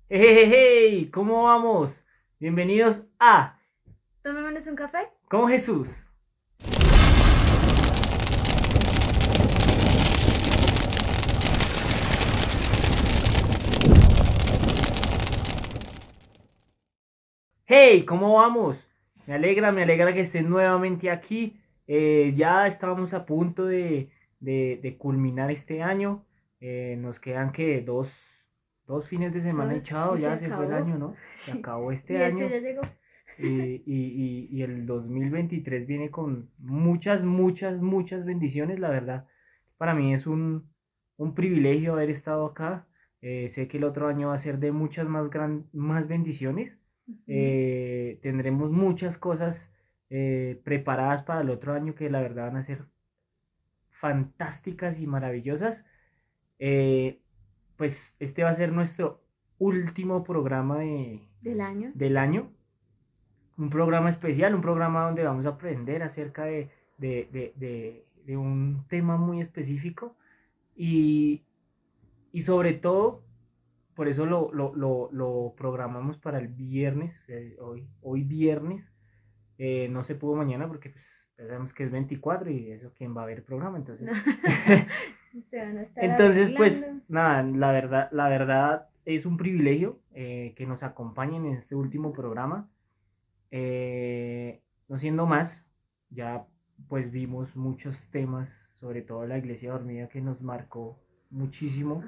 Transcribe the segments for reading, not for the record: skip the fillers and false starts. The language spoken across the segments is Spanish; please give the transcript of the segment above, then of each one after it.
Hey, hey, ¿cómo vamos? Bienvenidos a Tomémonos un café. Con Jesús. Hey, ¿cómo vamos? Me alegra que estén nuevamente aquí. Ya estábamos a punto de culminar este año. Nos quedan que dos fines de semana y Dos, chao, y se ya se fue el acabó. año, ¿no? Se Sí. acabó este Y este año. ya llegó. Y el 2023 viene con muchas bendiciones, la verdad. Para mí es un privilegio haber estado acá. Sé que el otro año va a ser de muchas más bendiciones. Ujú. Tendremos muchas cosas preparadas para el otro año que la verdad van a ser fantásticas y maravillosas. Eh, pues este va a ser nuestro último programa Del año. del año, un programa especial, un programa donde vamos a aprender acerca de un tema muy específico y, y sobre todo, por eso lo programamos para el viernes, o sea, hoy viernes. No se pudo mañana porque pues, ya sabemos que es 24 y eso quién va a ver el programa, No. entonces Se van a estar entonces pues arreglando. nada, la verdad es un privilegio que nos acompañen en este último programa. Eh, no siendo más, ya pues vimos muchos temas, sobre todo la iglesia dormida, que nos Ajá. marcó muchísimo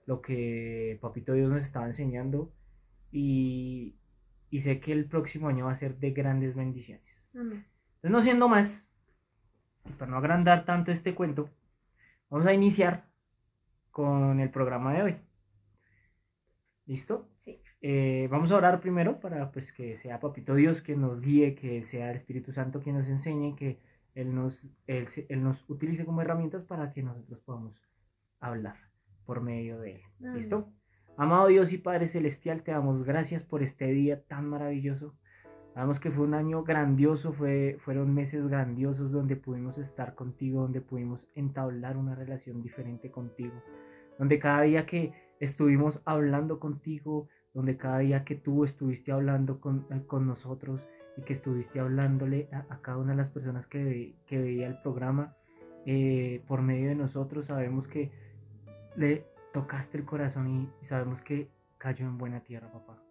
lo que Papito Dios nos estaba enseñando y, y sé que el próximo año va a ser de grandes bendiciones. Amén. Entonces, no siendo más, y para no agrandar tanto este cuento, vamos a iniciar con el programa de hoy. ¿Listo? Sí. Vamos a orar primero para pues, que sea Papito Dios que nos guíe, que sea el Espíritu Santo quien nos enseñe, que Él nos utilice como herramientas para que nosotros podamos hablar por medio de Él. Amén. ¿Listo? Amado Dios y Padre Celestial, te damos gracias por este día tan maravilloso. Sabemos que fue un año grandioso, fueron meses grandiosos donde pudimos estar contigo, donde pudimos entablar una relación diferente contigo, donde cada día que estuvimos hablando contigo, donde cada día que tú estuviste hablando con nosotros y que estuviste hablándole a cada una de las personas que veía el programa por medio de nosotros, sabemos que le tocaste el corazón y sabemos que cayó en buena tierra, papá.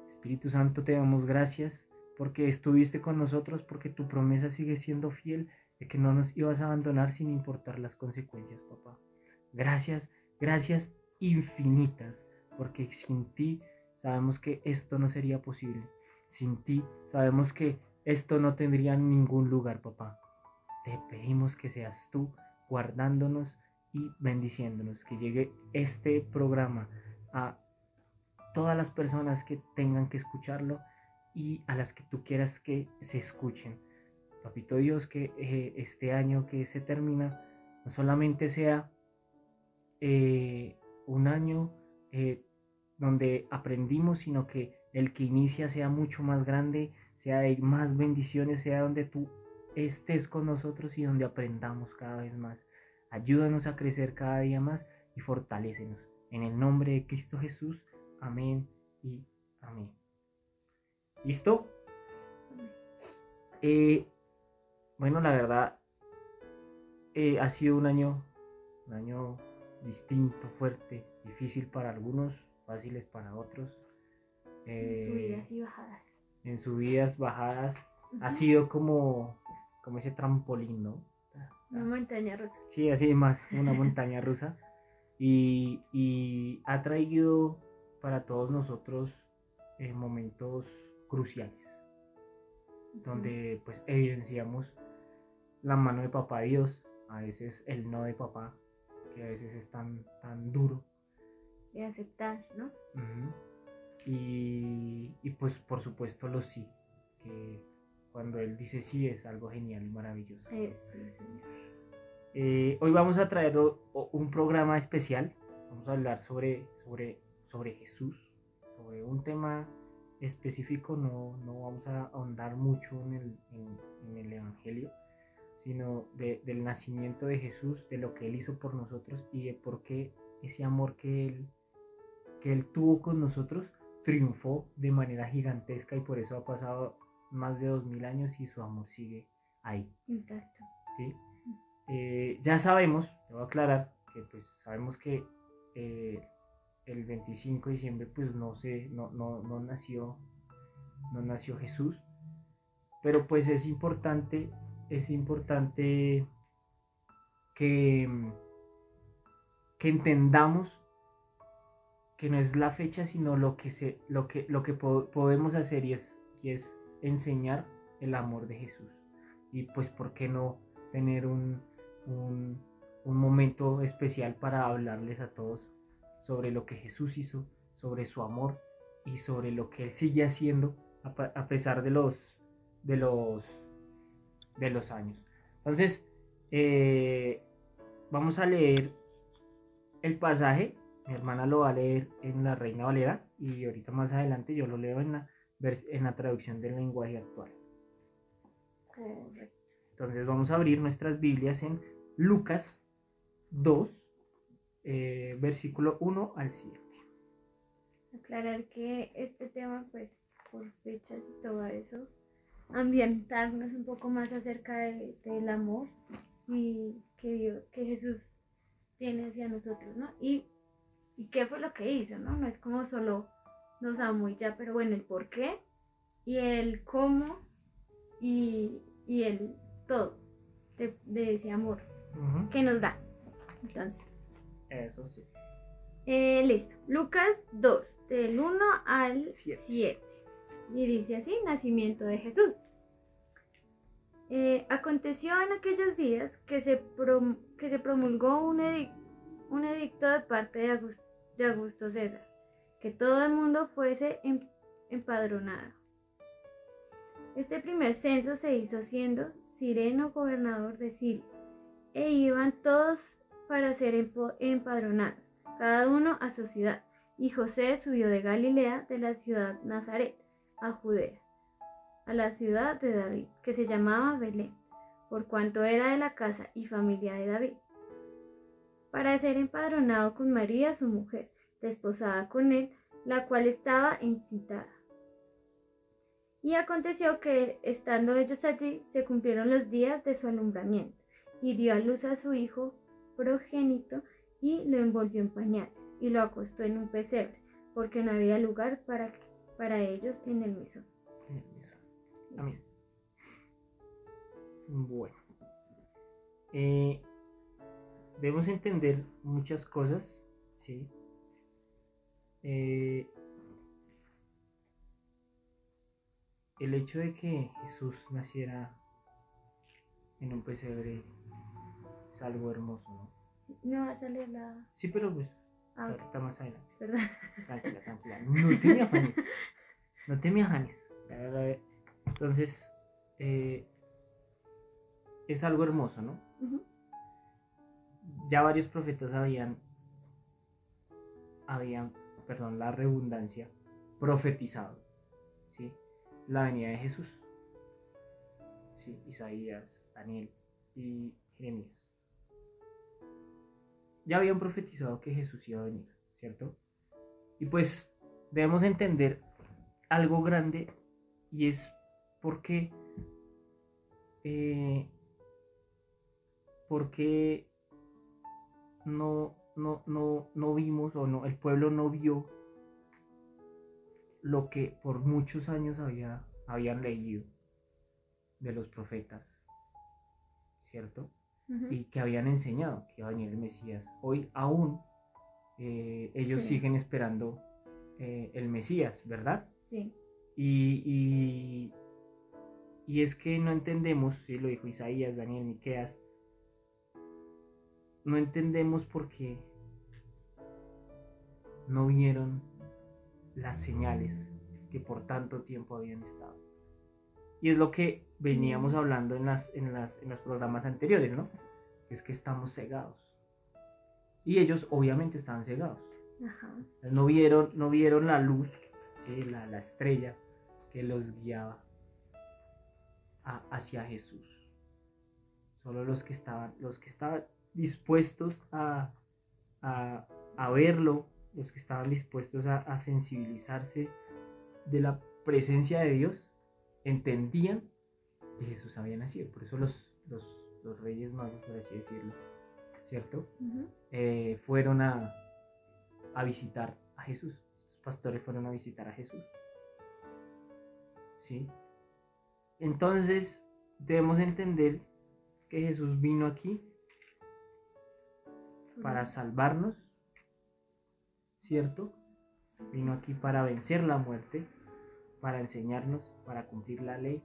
Espíritu Santo, te damos gracias porque estuviste con nosotros, porque tu promesa sigue siendo fiel de que no nos ibas a abandonar sin importar las consecuencias, papá. Gracias, gracias infinitas, porque sin ti sabemos que esto no sería posible. Sin ti sabemos que esto no tendría ningún lugar, papá. Te pedimos que seas tú guardándonos y bendiciéndonos, que llegue este programa a todas las personas que tengan que escucharlo y a las que tú quieras que se escuchen. Papito Dios, que este año que se termina no solamente sea un año donde aprendimos, sino que el que inicia sea mucho más grande, sea de más bendiciones, sea donde tú estés con nosotros y donde aprendamos cada vez más. Ayúdanos a crecer cada día más y fortalécenos. En el nombre de Cristo Jesús, amén y amén. ¿Listo? Amén. Eh, bueno, la verdad, ha sido un año distinto, fuerte, difícil para algunos, fáciles para otros. En Eh, subidas y bajadas. en subidas, bajadas, ha Ujú. sido como ese trampolín, ¿no? Una montaña rusa. Sí, así más, una montaña rusa. Y ha traído para todos nosotros momentos cruciales, Ujú. donde pues evidenciamos la mano de papá Dios, a veces el no de papá, que a veces es tan duro. De aceptar, ¿no? Uh-huh. Y pues por supuesto los sí, que cuando él dice sí es algo genial y maravilloso. Sí, señor. Hoy vamos a traer un programa especial, vamos a hablar sobre Jesús, sobre un tema específico, no vamos a ahondar mucho en el Evangelio, sino del nacimiento de Jesús, de lo que Él hizo por nosotros y de por qué ese amor que Él tuvo con nosotros, triunfó de manera gigantesca y por eso ha pasado más de 2000 años y su amor sigue ahí. Intacto. ¿Sí? Ya sabemos, te voy a aclarar, que pues sabemos que el 25 de diciembre pues no nació Jesús, pero pues es importante que, que entendamos que no es la fecha, sino lo que podemos hacer y es enseñar el amor de Jesús. Y pues, ¿por qué no tener un, un momento especial para hablarles a todos sobre lo que Jesús hizo, sobre su amor y sobre lo que Él sigue haciendo a pesar de los, de los años? Entonces, eh, vamos a leer el pasaje. Mi hermana lo va a leer en la Reina Valera y ahorita más adelante yo lo leo en la traducción del lenguaje actual. Correcto. Entonces vamos a abrir nuestras Biblias en Lucas 2, versículo 1 al 7. Aclarar que este tema, pues, por fechas y todo eso, ambientarnos un poco más acerca del amor y que Jesús tiene hacia nosotros, ¿no? Y qué fue lo que hizo, ¿no? No es como solo nos amó y ya, pero bueno, el por qué y el cómo y el todo de ese amor que nos da. Entonces, Eso sí. listo. Lucas 2, del 1 al 7. 7. Y dice así: nacimiento de Jesús. Aconteció en aquellos días que se promulgó un edicto de parte de Augusto César, que todo el mundo fuese empadronado. Este primer censo se hizo siendo Cireno gobernador de Siria, e iban todos para ser empadronados, cada uno a su ciudad. Y José subió de Galilea, de la ciudad Nazaret, a Judea, a la ciudad de David, que se llamaba Belén, por cuanto era de la casa y familia de David, para ser empadronado con María su mujer, desposada con él, la cual estaba encintada. Y aconteció que, estando ellos allí, se cumplieron los días de su alumbramiento, y dio a luz a su hijo progénito, y lo envolvió en pañales, y lo acostó en un pesebre, porque no había lugar para ellos en el mesón. Amén. Bueno. Debemos entender muchas cosas, ¿sí? El hecho de que Jesús naciera en un pesebre es algo hermoso, ¿no? Me va a salir la... Sí, pero pues Ah, ahorita más adelante. ¿verdad? Tranquila. No te me afanes. No te me afanes. Entonces, es algo hermoso, ¿no? Uh-huh. Ya varios profetas habían, perdón, la redundancia, profetizado, ¿sí? La venida de Jesús, ¿sí? Isaías, Daniel y Jeremías. Ya habían profetizado que Jesús iba a venir, ¿cierto? Y pues debemos entender algo grande, y es porque no vimos, o no, el pueblo no vio lo que por muchos años habían leído de los profetas, ¿cierto? Uh-huh. Y que habían enseñado que iba a venir el Mesías. Hoy aún ellos Sí. siguen esperando el Mesías, ¿verdad? Sí. Y es que no entendemos, sí, lo dijo Isaías, Daniel, Miqueas, no entendemos por qué no vieron las señales que por tanto tiempo habían estado. Y es lo que veníamos hablando en los programas anteriores, ¿no? Es que estamos cegados. Y ellos obviamente estaban cegados. Ajá. No vieron la luz, ¿sí? la estrella que los guiaba hacia Jesús. Solo los que estaban dispuestos a a verlo, los que estaban dispuestos a sensibilizarse de la presencia de Dios, entendían que Jesús había nacido. Por eso los reyes magos, por así decirlo, ¿cierto? Fueron a visitar a Jesús. Los pastores fueron a visitar a Jesús. ¿Sí? Entonces debemos entender que Jesús vino aquí para salvarnos, ¿cierto? Vino aquí para vencer la muerte, para enseñarnos, para cumplir la ley,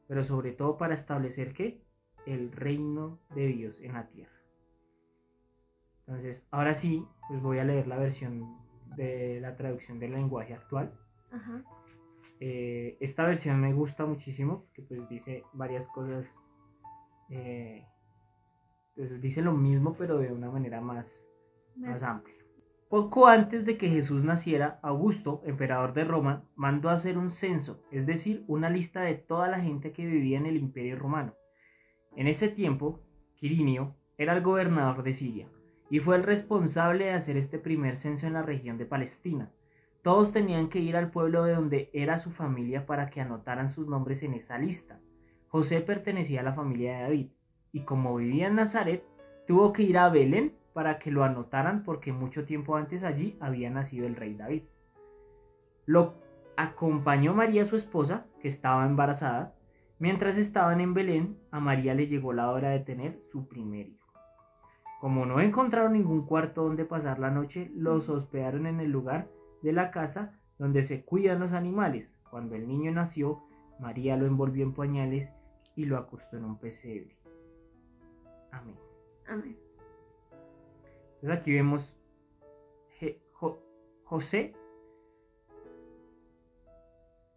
pero sobre todo para establecer ¿qué? El reino de Dios en la tierra. Entonces, ahora sí, pues voy a leer la versión de la traducción del lenguaje actual. Ajá. Esta versión me gusta muchísimo porque pues dice varias cosas, pues dice lo mismo pero de una manera más amplia. Poco antes de que Jesús naciera, Augusto, emperador de Roma, mandó hacer un censo, es decir, una lista de toda la gente que vivía en el Imperio Romano. En ese tiempo, Quirinio era el gobernador de Siria y fue el responsable de hacer este primer censo en la región de Palestina. Todos tenían que ir al pueblo de donde era su familia para que anotaran sus nombres en esa lista. José pertenecía a la familia de David y como vivía en Nazaret, tuvo que ir a Belén para que lo anotaran porque mucho tiempo antes allí había nacido el rey David. Lo acompañó María, su esposa, que estaba embarazada. Mientras estaban en Belén, a María le llegó la hora de tener su primer hijo. Como no encontraron ningún cuarto donde pasar la noche, los hospedaron en el lugar de la casa donde se cuidan los animales. Cuando el niño nació, María lo envolvió en pañales y lo acostó en un pesebre. Amén. Amén. Entonces aquí vemos José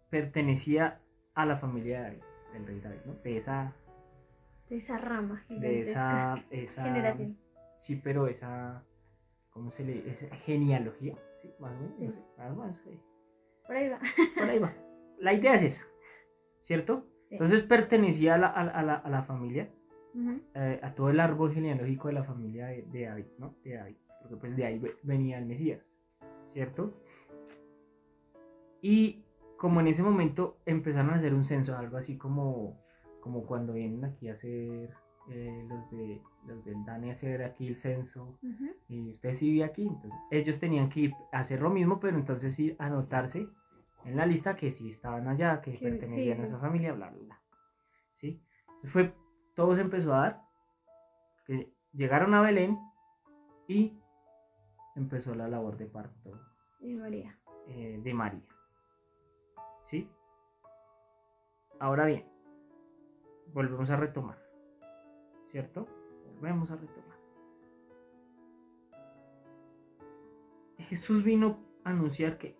pertenecía a la familia de David, del rey David, ¿no? De esa rama gigantesca. De esa generación. Sí, pero esa, ¿cómo se le dice? Esa genealogía, ¿sí? Más o menos, Sí. no sé, más o menos, sí. Por ahí va. Por ahí va. La idea es esa, ¿cierto? Sí. Entonces pertenecía a la familia, Uh-huh. a todo el árbol genealógico de la familia de David, ¿no? De David, porque pues de ahí venía el Mesías, ¿cierto? Y como en ese momento empezaron a hacer un censo, algo así como cuando vienen aquí a hacer los del DANE a hacer aquí el censo, Uh-huh. y usted sí vive aquí, entonces ellos tenían que ir a hacer lo mismo, pero entonces sí anotarse en la lista que sí estaban allá, que pertenecían a esa familia, bla, bla, bla. ¿Sí? Entonces todo se empezó a dar, que llegaron a Belén y empezó la labor de parto Y María. de María. ¿Sí? Ahora bien, volvemos a retomar, ¿cierto? Volvemos a retomar. Jesús vino a anunciar que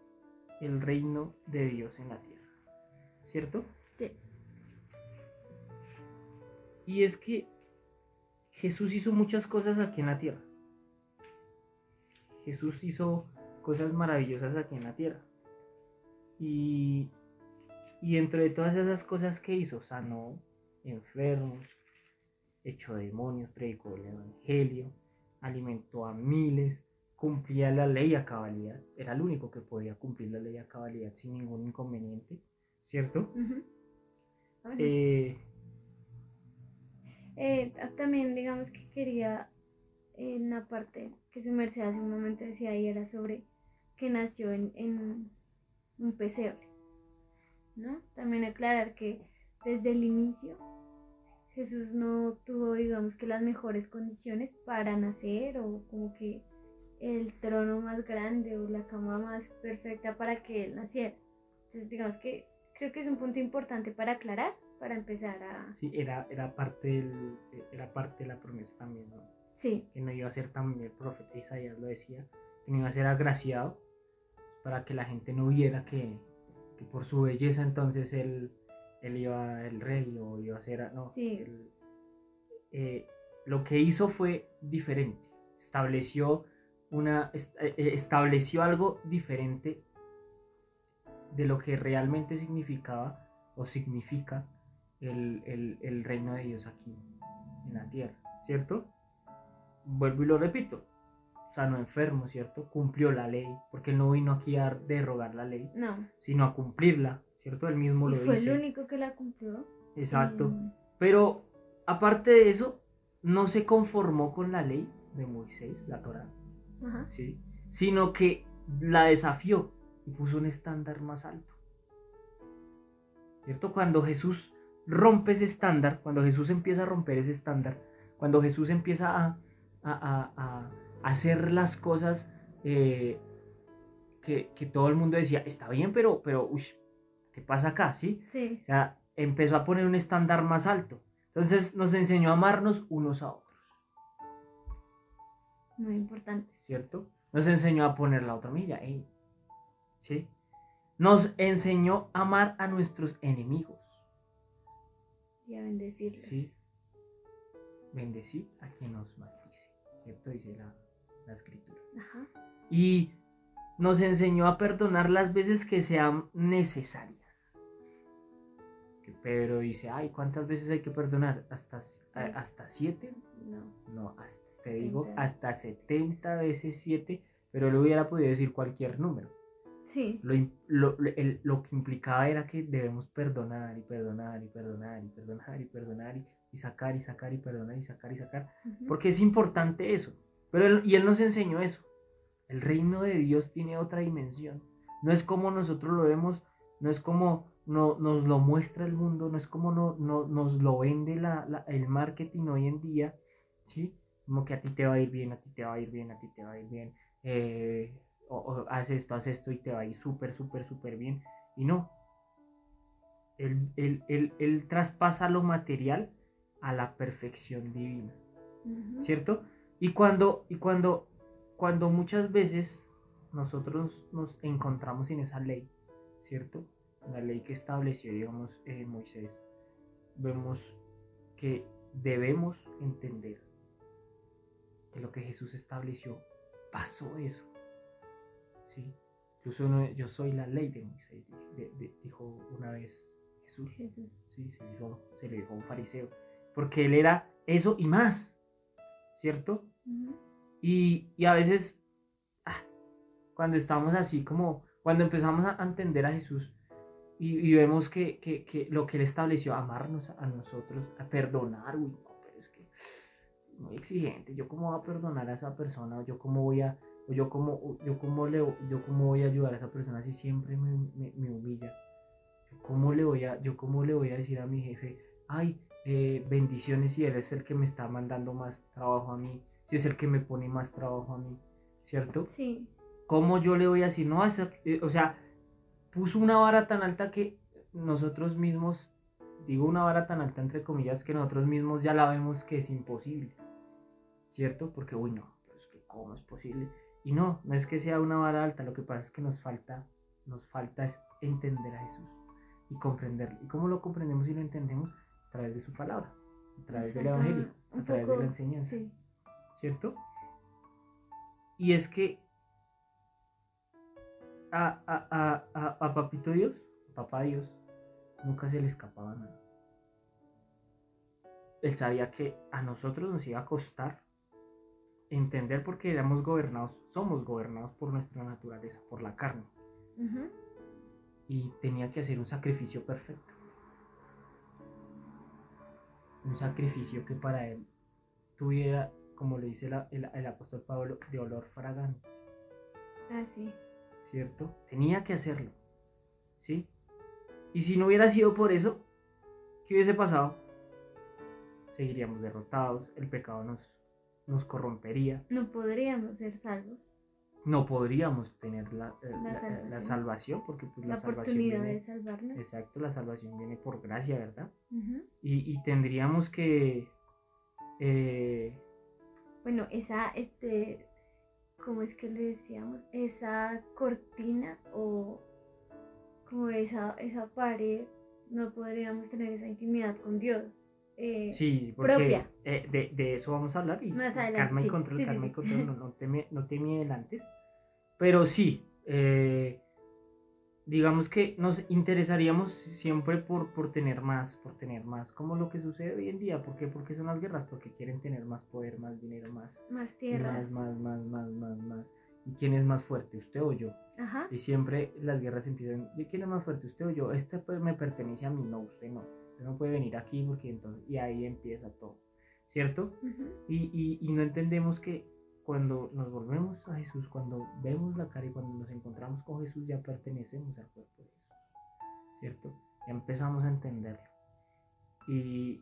el reino de Dios en la tierra, ¿cierto? Sí. Y es que Jesús hizo muchas cosas aquí en la tierra. Jesús hizo cosas maravillosas aquí en la tierra. Y dentro de todas esas cosas que hizo, sanó enfermos, echó demonios, predicó el evangelio, alimentó a miles, cumplía la ley a cabalidad. Era el único que podía cumplir la ley a cabalidad sin ningún inconveniente, ¿cierto? Uh-huh. También digamos que quería en la parte que su merced hace un momento decía y era sobre que nació en un pesebre, ¿no? También aclarar que desde el inicio Jesús no tuvo, digamos, que las mejores condiciones para nacer o como que el trono más grande o la cama más perfecta para que él naciera. Entonces, digamos que creo que es un punto importante para aclarar, para empezar a... Sí, era parte de la promesa también, ¿no? Sí. Que no iba a ser también el profeta Isaías lo decía, que no iba a ser agraciado para que la gente no viera que por su belleza entonces él iba el rey o iba a ser, no, Sí. lo que hizo fue diferente, estableció algo diferente de lo que realmente significaba o significa el reino de Dios aquí en la tierra, ¿cierto? Vuelvo y lo repito, sanó enfermos, ¿cierto? Cumplió la ley, porque él no vino aquí a derogar la ley, No. sino a cumplirla, ¿cierto? Él mismo Y lo fue dice. el único que la cumplió. Exacto. Pero aparte de eso, no se conformó con la ley de Moisés, la Torá, Ajá. ¿sí? Sino que la desafió y puso un estándar más alto, ¿cierto? Cuando Jesús rompe ese estándar, cuando Jesús empieza a romper ese estándar, cuando Jesús empieza a hacer las cosas que todo el mundo decía, está bien, pero uy, ¿qué pasa acá? ¿Sí? Sí. O sea, empezó a poner un estándar más alto. Entonces nos enseñó a amarnos unos a otros. Muy importante. ¿Cierto? Nos enseñó a poner la otra milla. ¿Sí? Nos enseñó a amar a nuestros enemigos. Y a bendecirlos. ¿Sí? Bendecir a quien nos maldice. ¿Cierto? Dice la escritura. Ajá. Y nos enseñó a perdonar las veces que sean necesarias. Que Pedro dice, ay, ¿cuántas veces hay que perdonar? ¿Hasta 7? No, te digo hasta 70 veces 7, pero él hubiera podido decir cualquier número. Sí. Lo que implicaba era que debemos perdonar y perdonar y perdonar y perdonar y perdonar y sacar y sacar y perdonar y sacar y sacar, porque es importante eso. Pero él nos enseñó eso. El reino de Dios tiene otra dimensión. No es como nosotros lo vemos, no es como nos lo muestra el mundo, no es como nos lo vende el marketing hoy en día, ¿sí? Como que a ti te va a ir bien, a ti te va a ir bien, a ti te va a ir bien, o haz esto y te va a ir súper, súper, súper bien. Y no, él traspasa lo material a la perfección divina, ¿cierto? Y cuando muchas veces nosotros nos encontramos en esa ley, ¿cierto? La ley que estableció, digamos, Moisés, vemos que debemos entender que lo que Jesús estableció pasó eso, ¿sí? Incluso yo soy la ley de Moisés, dijo una vez Jesús. ¿Sí? Se lo dijo a un fariseo, porque él era eso y más, ¿cierto? Y a veces, cuando estamos así como, cuando empezamos a entender a Jesús y vemos que lo que él estableció, amarnos a nosotros, a perdonar, uy, no, pero es que muy exigente, yo cómo voy a perdonar a esa persona, o yo cómo voy a ayudar a esa persona si siempre me humilla, yo cómo le voy a decir a mi jefe, ay, bendiciones, si él es el que me está mandando más trabajo a mí, si es el que me pone más trabajo a mí, ¿cierto? Sí. ¿Cómo yo le voy a decir? No, o sea, puso una vara tan alta que nosotros mismos, digo una vara tan alta entre comillas, que nosotros mismos ya la vemos que es imposible, ¿cierto? Porque, uy, no, pero es que ¿cómo es posible? Y no es que sea una vara alta, lo que pasa es que nos falta es entender a Jesús y comprenderlo. ¿Y cómo lo comprendemos y lo entendemos? A través de su palabra, a través del evangelio, a través de la enseñanza, sí. ¿Cierto? Y es que a Papito Dios, Papá Dios, nunca se le escapaba nada. Él sabía que a nosotros nos iba a costar entender, porque somos gobernados por nuestra naturaleza, por la carne. Y tenía que hacer un sacrificio perfecto. Un sacrificio que para él tuviera, como le dice el apóstol Pablo, de olor fragante. Sí. ¿Cierto? Tenía que hacerlo, ¿sí? Y si no hubiera sido por eso, ¿qué hubiese pasado? Seguiríamos derrotados, el pecado nos corrompería. No podríamos ser salvos. No podríamos tener la salvación, porque pues la salvación oportunidad viene, de salvarnos. Exacto, la salvación viene por gracia, ¿verdad? Y tendríamos que... Bueno, ¿cómo es que le decíamos? Esa cortina o como esa pared, no podríamos tener esa intimidad con Dios. Sí, porque propia. De eso vamos a hablar, y más adelante, calma y control, no te me adelantes, pero sí, digamos que nos interesaríamos siempre por tener más, como lo que sucede hoy en día. ¿Por qué? Porque son las guerras, porque quieren tener más poder, más dinero, más, Más y más, tierras. más. ¿Y quién es más fuerte, usted o yo? Ajá. Y siempre las guerras empiezan, ¿de quién es más fuerte, usted o yo? Este pues me pertenece a mí, no, usted no. Usted no puede venir aquí porque entonces, y ahí empieza todo, ¿cierto? Y no entendemos que cuando nos volvemos a Jesús, cuando vemos la cara y cuando nos encontramos con Jesús, ya pertenecemos al cuerpo de Jesús, ¿cierto? Ya empezamos a entenderlo. Y,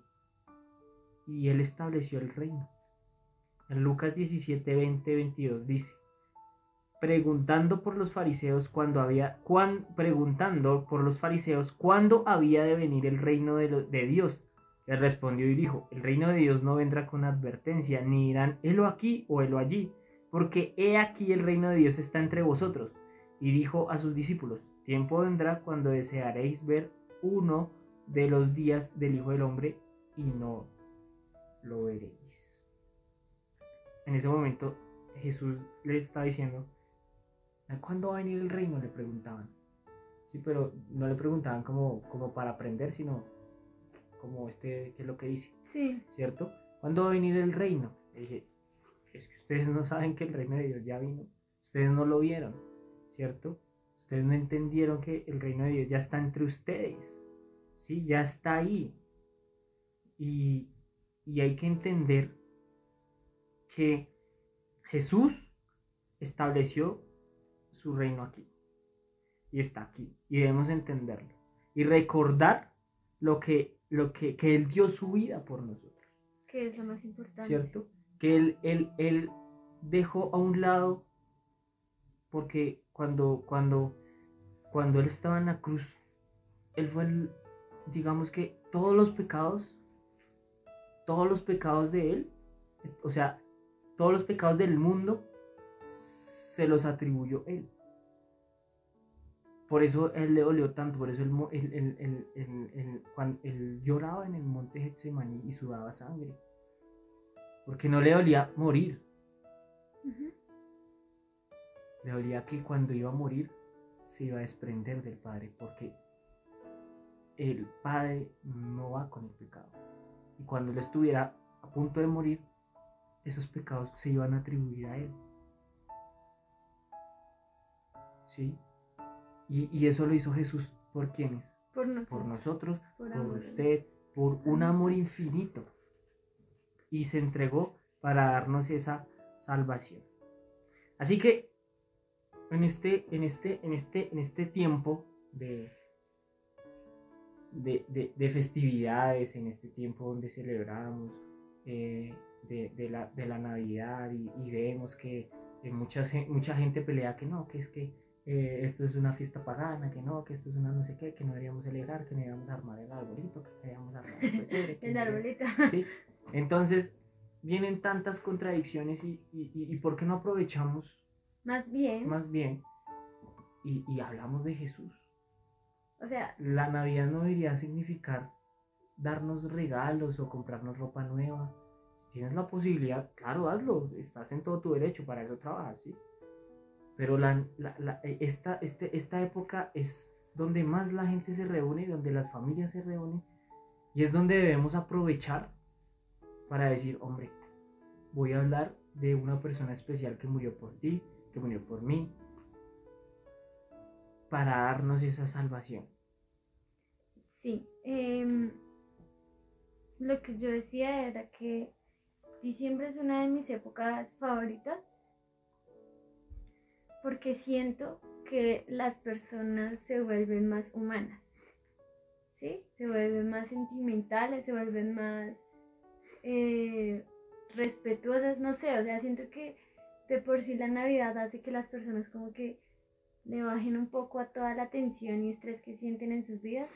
y Él estableció el reino. En Lucas 17, 20, 22 dice, preguntando por los fariseos preguntando por los fariseos cuándo había de venir el reino de Dios. Les respondió y dijo, el reino de Dios no vendrá con advertencia, ni dirán, helo aquí o helo allí, porque he aquí el reino de Dios está entre vosotros. Y dijo a sus discípulos, tiempo vendrá cuando desearéis ver uno de los días del Hijo del Hombre y no lo veréis. En ese momento Jesús les está diciendo, ¿cuándo va a venir el reino? Le preguntaban. Sí, pero no le preguntaban como para aprender, sino como qué es lo que dice. Sí. ¿Cierto? ¿Cuándo va a venir el reino? Le dije, es que ustedes no saben que el reino de Dios ya vino. Ustedes no lo vieron, ¿cierto? Ustedes no entendieron que el reino de Dios ya está entre ustedes. Sí, ya está ahí. Y hay que entender que Jesús estableció su reino aquí. Y está aquí. Y debemos entenderlo. Y recordar que Él dio su vida por nosotros. Que es lo más importante. ¿Cierto? Que Él dejó a un lado, porque cuando Él estaba en la cruz, Él fue digamos que todos los pecados de Él, o sea, todos los pecados del mundo, se los atribuyó Él. Por eso Él le dolió tanto, por eso cuando Él lloraba en el monte Getsemaní y sudaba sangre, porque no le dolía morir. Le dolía que cuando iba a morir se iba a desprender del Padre, porque el Padre no va con el pecado. Y cuando Él estuviera a punto de morir, esos pecados se iban a atribuir a Él. ¿Sí? Y eso lo hizo Jesús. ¿Por quiénes? Por nosotros. Por nosotros, por amor. usted, por un amor infinito. Y se entregó para darnos esa salvación. Así que en este tiempo de festividades, en este tiempo donde celebramos de la Navidad y vemos que mucha gente pelea que no, que es que esto es una fiesta pagana, que no, que esto es una no sé qué, que no deberíamos celebrar, que no deberíamos armar el arbolito, que no deberíamos armar el pesebre. El arbolito. ¿Sí? Entonces vienen tantas contradicciones y ¿por qué no aprovechamos más bien y hablamos de Jesús? O sea, la Navidad no debería significar darnos regalos o comprarnos ropa nueva. Si tienes la posibilidad, claro, hazlo, estás en todo tu derecho, para eso trabajas, ¿sí? Pero esta época es donde más la gente se reúne, donde las familias se reúnen, y es donde debemos aprovechar para decir, hombre, voy a hablar de una persona especial que murió por ti, que murió por mí, para darnos esa salvación. Sí, lo que yo decía era que diciembre es una de mis épocas favoritas porque siento que las personas se vuelven más humanas, ¿sí? Se vuelven más sentimentales, se vuelven más respetuosas, no sé, o sea, siento que de por sí la Navidad hace que las personas como que le bajen un poco a toda la tensión y estrés que sienten en sus vidas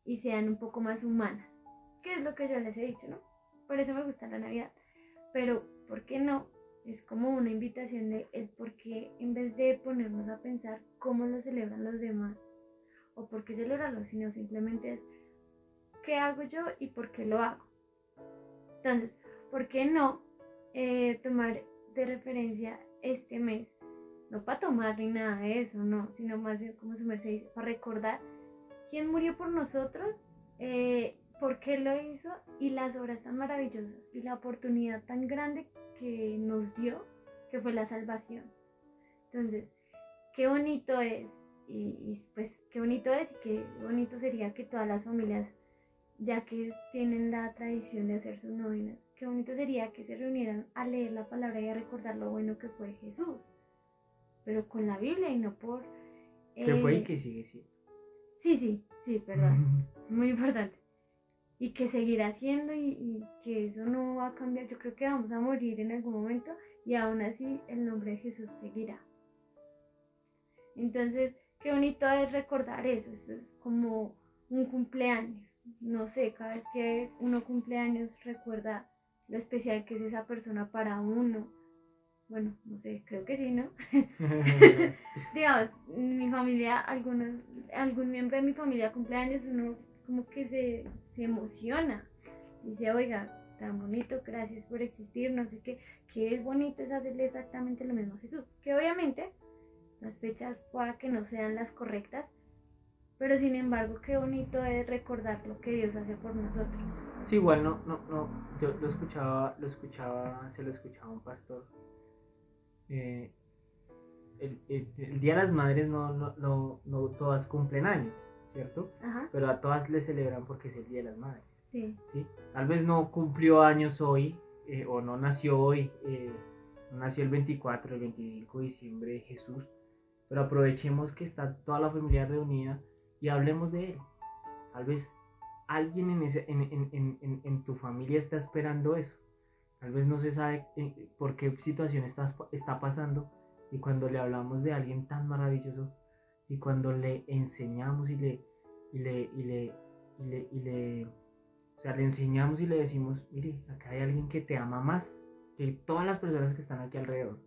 y sean un poco más humanas, que es lo que yo les he dicho, ¿no? Por eso me gusta la Navidad, pero ¿por qué no? Es como una invitación de el por qué, en vez de ponernos a pensar cómo lo celebran los demás o por qué celebrarlo, sino simplemente es qué hago yo y por qué lo hago. Entonces, ¿por qué no tomar de referencia este mes no para tomar ni nada de eso, no, sino más bien como su merced dice, para recordar quién murió por nosotros, por qué lo hizo y las obras tan maravillosas y la oportunidad tan grande que nos dio, que fue la salvación. Entonces, qué bonito es, y pues qué bonito es y qué bonito sería que todas las familias, ya que tienen la tradición de hacer sus novenas, qué bonito sería que se reunieran a leer la palabra y a recordar lo bueno que fue Jesús, pero con la Biblia y no por... Que fue y que sigue siendo. Sí, perdón, muy importante. Y que seguirá siendo y que eso no va a cambiar. Yo creo que vamos a morir en algún momento y aún así el nombre de Jesús seguirá. Entonces, qué bonito es recordar eso. Eso es como un cumpleaños. No sé, cada vez que uno cumple años recuerda lo especial que es esa persona para uno. Bueno, no sé, creo que sí, ¿no? Digamos, mi familia, algún miembro de mi familia cumpleaños, uno como que se emociona. Dice, oiga, tan bonito, gracias por existir, no sé qué. Qué bonito es hacerle exactamente lo mismo a Jesús. Que obviamente las fechas pueda que no sean las correctas, pero sin embargo, qué bonito es recordar lo que Dios hace por nosotros. Sí, igual no, yo se lo escuchaba a un pastor. El Día de las Madres no todas cumplen años, ¿cierto? Ajá. Pero a todas le celebran porque es el Día de las Madres. Sí. ¿Sí? Tal vez no cumplió años hoy, o no nació hoy, no nació el 24, el 25 de diciembre Jesús, pero aprovechemos que está toda la familia reunida y hablemos de él. Tal vez alguien en tu familia está esperando eso. Tal vez no se sabe por qué situación está pasando, y cuando le hablamos de alguien tan maravilloso y cuando le enseñamos le enseñamos y le decimos, mire, acá hay alguien que te ama más que todas las personas que están aquí alrededor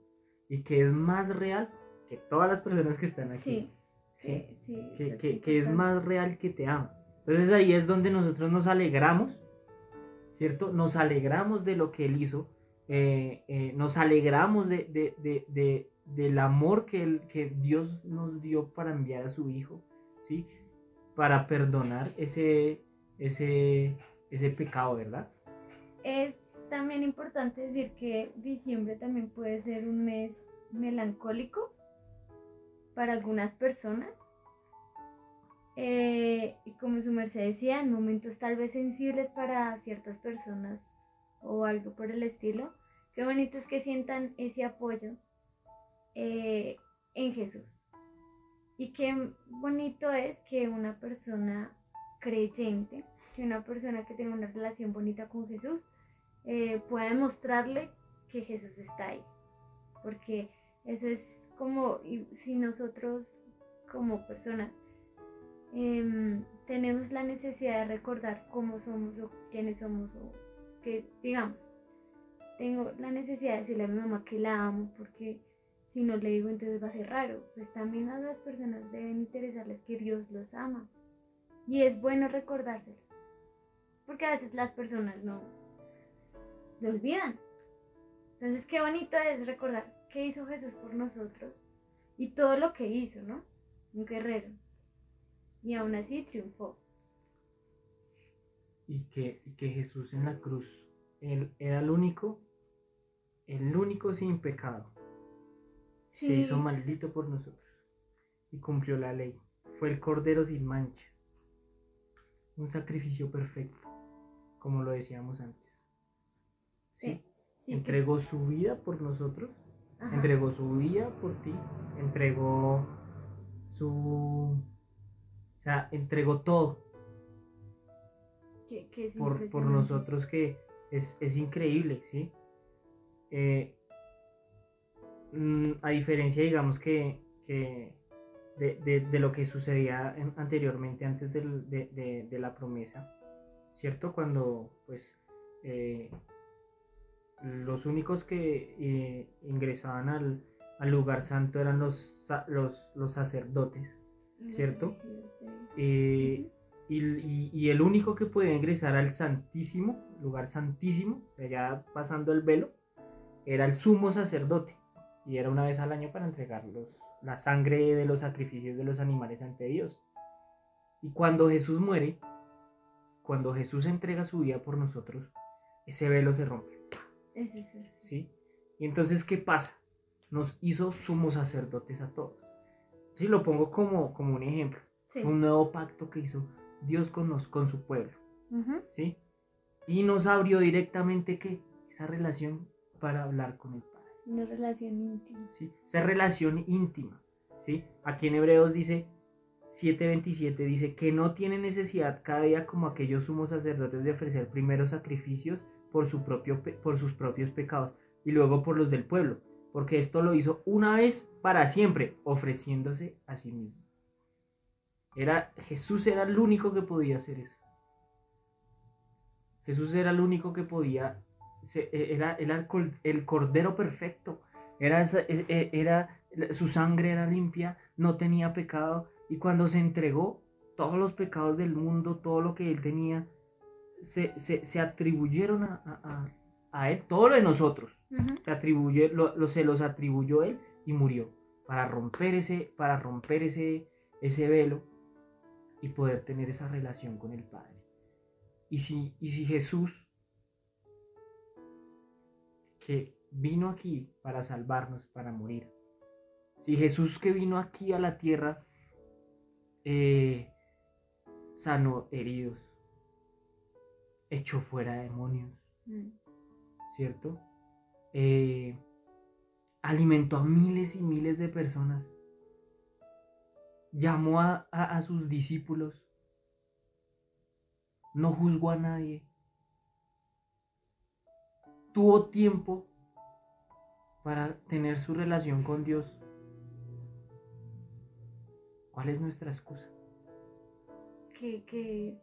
y que es más real que todas las personas que están aquí. Sí. Que es más real que te ama. Entonces ahí es donde nosotros nos alegramos, ¿cierto? Nos alegramos de lo que Él hizo, nos alegramos del amor que Dios nos dio para enviar a su Hijo, ¿sí? Para perdonar ese pecado, ¿verdad? Es también importante decir que diciembre también puede ser un mes melancólico para algunas personas. Y como su merced decía, en momentos tal vez sensibles para ciertas personas o algo por el estilo, qué bonito es que sientan ese apoyo en Jesús. Y qué bonito es que una persona creyente, que una persona que tenga una relación bonita con Jesús, pueda demostrarle que Jesús está ahí. Porque eso es como, si nosotros como personas tenemos la necesidad de recordar cómo somos o quiénes somos, o que, digamos, tengo la necesidad de decirle a mi mamá que la amo, porque si no le digo entonces va a ser raro. Pues también a las personas deben interesarles que Dios los ama, y es bueno recordárselos, porque a veces las personas no lo olvidan. Entonces qué bonito es recordar qué hizo Jesús por nosotros y todo lo que hizo, ¿no? Un guerrero, y aún así triunfó. Y que Jesús en la cruz, Él era el único sin pecado. Sí. Se hizo maldito por nosotros y cumplió la ley. Fue el Cordero sin mancha, un sacrificio perfecto, como lo decíamos antes. ¿Sí? Entregó su vida por nosotros. Ajá. Entregó su vida por ti, entregó entregó todo que es por nosotros, que es increíble, ¿sí? A diferencia, digamos, que de lo que sucedía anteriormente, antes de la promesa, ¿cierto? Cuando pues los únicos que ingresaban al lugar santo eran los sacerdotes, ¿cierto? Y el único que podía ingresar al santísimo, lugar santísimo, allá pasando el velo, era el sumo sacerdote, y era una vez al año para entregar la sangre de los sacrificios de los animales ante Dios. Y cuando Jesús muere, cuando Jesús entrega su vida por nosotros, ese velo se rompe. ¿Sí? Y entonces, ¿qué pasa? Nos hizo sumos sacerdotes a todos. Si lo pongo como un ejemplo, sí. Fue un nuevo pacto que hizo Dios con su pueblo. ¿Sí? Y nos abrió directamente ¿qué? Esa relación para hablar con el Padre. Una relación íntima. ¿Sí? Esa relación íntima. ¿Sí? Aquí en Hebreos dice 7:27 dice que no tiene necesidad cada día como aquellos sumos sacerdotes de ofrecer primeros sacrificios por sus propios pecados y luego por los del pueblo, porque esto lo hizo una vez para siempre, ofreciéndose a sí mismo. Jesús era el único que podía hacer eso. Jesús era el único que podía, era el cordero perfecto, su sangre era limpia, no tenía pecado, y cuando se entregó, todos los pecados del mundo, todo lo que él tenía, se atribuyeron a él, todo lo de nosotros, se los atribuyó él y murió para romper ese velo y poder tener esa relación con el Padre. Y si Jesús, que vino aquí para salvarnos, para morir, si Jesús que vino aquí a la tierra sanó heridos, echó fuera demonios, ¿cierto? Alimentó a miles y miles de personas, llamó a sus discípulos, no juzgó a nadie, tuvo tiempo para tener su relación con Dios. ¿Cuál es nuestra excusa? Es que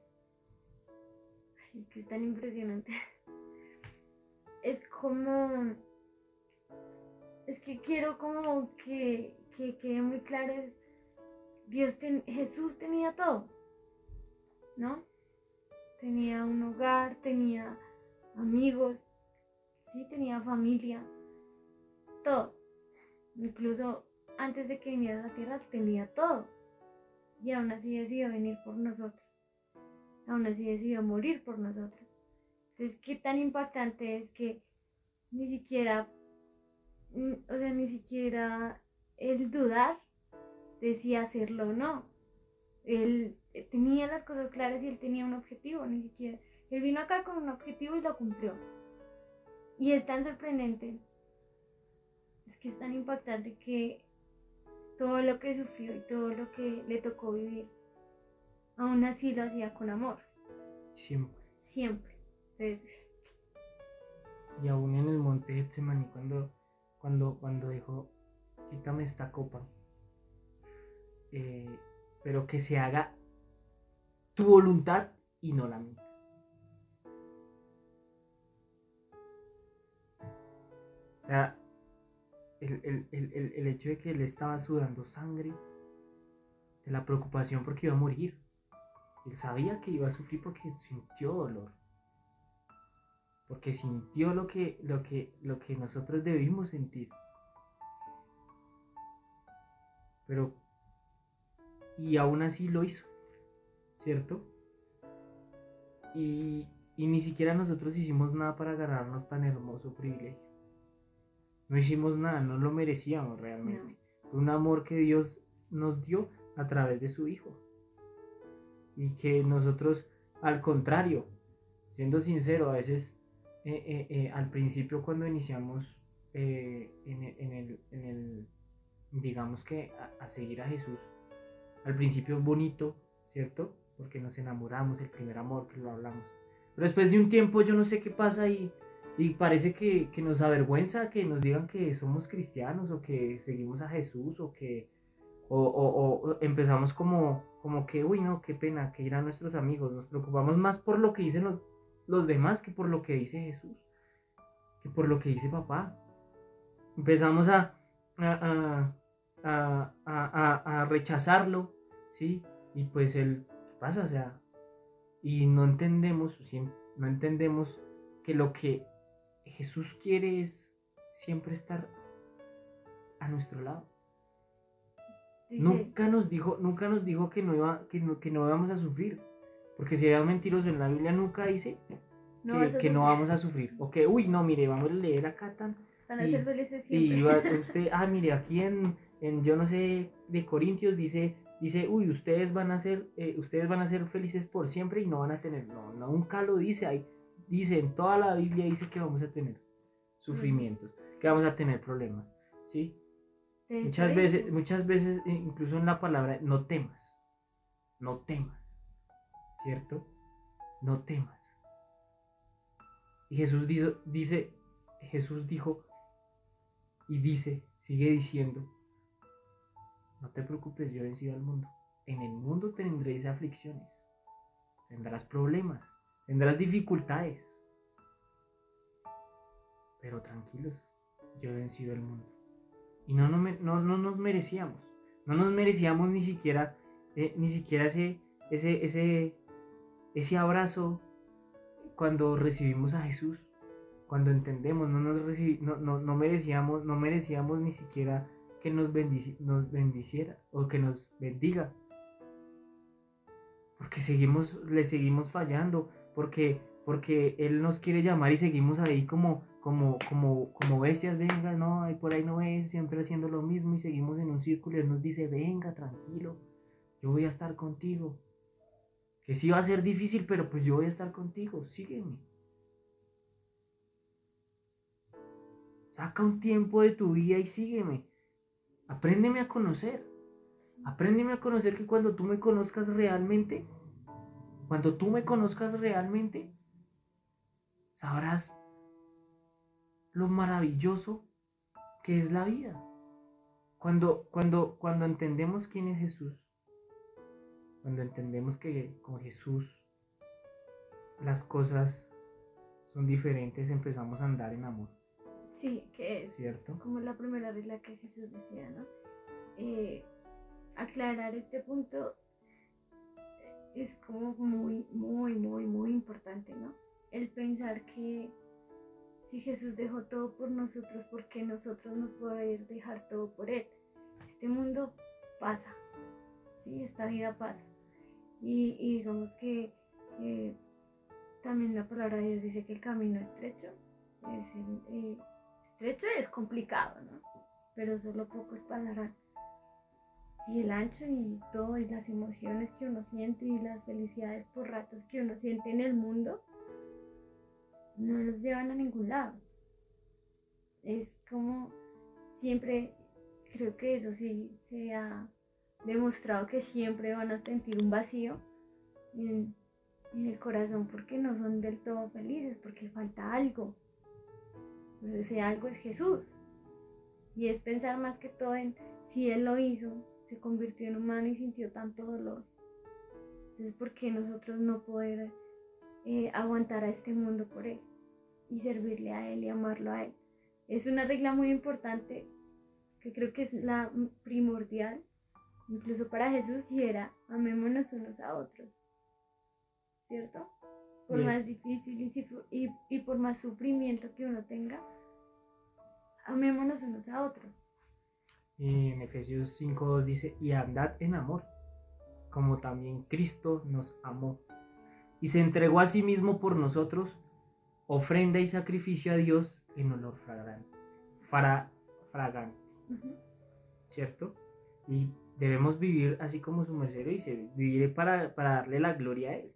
es tan impresionante. Es como... Es que quiero como que quede muy claro. Jesús tenía todo, ¿no? Tenía un hogar, tenía amigos, sí, tenía familia, todo. Incluso antes de que viniera a la tierra tenía todo. Y aún así decidió venir por nosotros. Aún así decidió morir por nosotros. Entonces, qué tan impactante es que ni siquiera el dudar de si hacerlo o no. Él tenía las cosas claras y él tenía un objetivo, ni siquiera. Él vino acá con un objetivo y lo cumplió. Y es tan sorprendente. Es que es tan impactante que todo lo que sufrió y todo lo que le tocó vivir, aún así lo hacía con amor. Siempre. Entonces, y aún en el monte Getsemaní, cuando dijo, quítame esta copa, pero que se haga tu voluntad y no la mía. O sea, el hecho de que él estaba sudando sangre, de la preocupación porque iba a morir. Él sabía que iba a sufrir porque sintió dolor. Porque sintió lo que nosotros debimos sentir. Y aún así lo hizo, ¿cierto? Y ni siquiera nosotros hicimos nada para ganarnos tan hermoso privilegio. No hicimos nada, no lo merecíamos realmente. No. Fue un amor que Dios nos dio a través de su Hijo. Y que nosotros, al contrario, siendo sincero, a veces al principio cuando iniciamos digamos que a seguir a Jesús, al principio es bonito, ¿cierto? Porque nos enamoramos, el primer amor, que lo hablamos. Pero después de un tiempo yo no sé qué pasa y parece que nos avergüenza que nos digan que somos cristianos o que seguimos a Jesús o que empezamos como que, uy no, qué pena, que irán nuestros amigos. Nos preocupamos más por lo que dicen los demás que por lo que dice Jesús, que por lo que dice papá. Empezamos a rechazarlo, ¿sí? Y pues él pasa, o sea, y no entendemos que lo que Jesús quiere es siempre estar a nuestro lado. Dice, Nunca nos dijo que que no íbamos a sufrir. Porque si era mentiroso, en la Biblia nunca dice no vas a que no sufrir. vamos a sufrir. O que, uy, no, mire, vamos a leer acá tan. Van a Y, ser felices y siempre. usted, mire, aquí en yo no sé, de Corintios dice, uy, ustedes van a ser felices por siempre y no van a tener. No, nunca lo dice. Dice, en toda la Biblia dice que vamos a tener sufrimientos, que vamos a tener problemas, ¿sí? De hecho, dice, Muchas veces, incluso en la palabra, no temas, ¿cierto? No temas. Y Jesús dijo y sigue diciendo, no te preocupes, yo he vencido al mundo. En el mundo tendréis aflicciones, tendrás problemas, tendrás dificultades, pero tranquilos, yo he vencido el mundo. Y no nos merecíamos ni siquiera ese abrazo cuando recibimos a Jesús, cuando entendemos, no merecíamos ni siquiera que nos bendiciera o que nos bendiga, porque le seguimos fallando, porque Él nos quiere llamar y seguimos ahí como bestias. Venga, no, ahí por ahí no es, siempre haciendo lo mismo y seguimos en un círculo. Y Él nos dice, venga, tranquilo, yo voy a estar contigo, que sí va a ser difícil, pero pues yo voy a estar contigo, sígueme. Saca un tiempo de tu vida y sígueme. Apréndeme a conocer que cuando tú me conozcas realmente, sabrás lo maravilloso que es la vida. Cuando entendemos quién es Jesús, cuando entendemos que con Jesús las cosas son diferentes, empezamos a andar en amor. Sí, que es ¿Cierto? como la primera regla que Jesús decía, ¿no? Aclarar este punto es como muy, muy, muy, muy importante, ¿no? El pensar que si Jesús dejó todo por nosotros, ¿por qué nosotros no podemos dejar todo por Él? Este mundo pasa, ¿sí? Esta vida pasa. Y digamos que también la palabra de Dios dice que el camino estrecho es complicado, ¿no? Pero solo pocos pasarán. Y el ancho y todo, y las emociones que uno siente y las felicidades por ratos que uno siente en el mundo, no los llevan a ningún lado. Es como siempre, creo que eso sí se ha demostrado que siempre van a sentir un vacío en el corazón porque no son del todo felices, porque falta algo. Pero ese algo es Jesús. Y es pensar más que todo en si Él lo hizo, se convirtió en humano y sintió tanto dolor. Entonces, ¿por qué nosotros no poder aguantar a este mundo por Él y servirle a Él y amarlo a Él? Es una regla muy importante que creo que es la primordial, incluso para Jesús, y era amémonos unos a otros, ¿cierto? Por Bien. más difícil y por más sufrimiento que uno tenga, amémonos unos a otros. Y en Efesios 5:2 dice, y andad en amor, como también Cristo nos amó, y se entregó a sí mismo por nosotros, ofrenda y sacrificio a Dios en olor fragante, ¿cierto? Y debemos vivir así como su merced dice, vivir para darle la gloria a Él,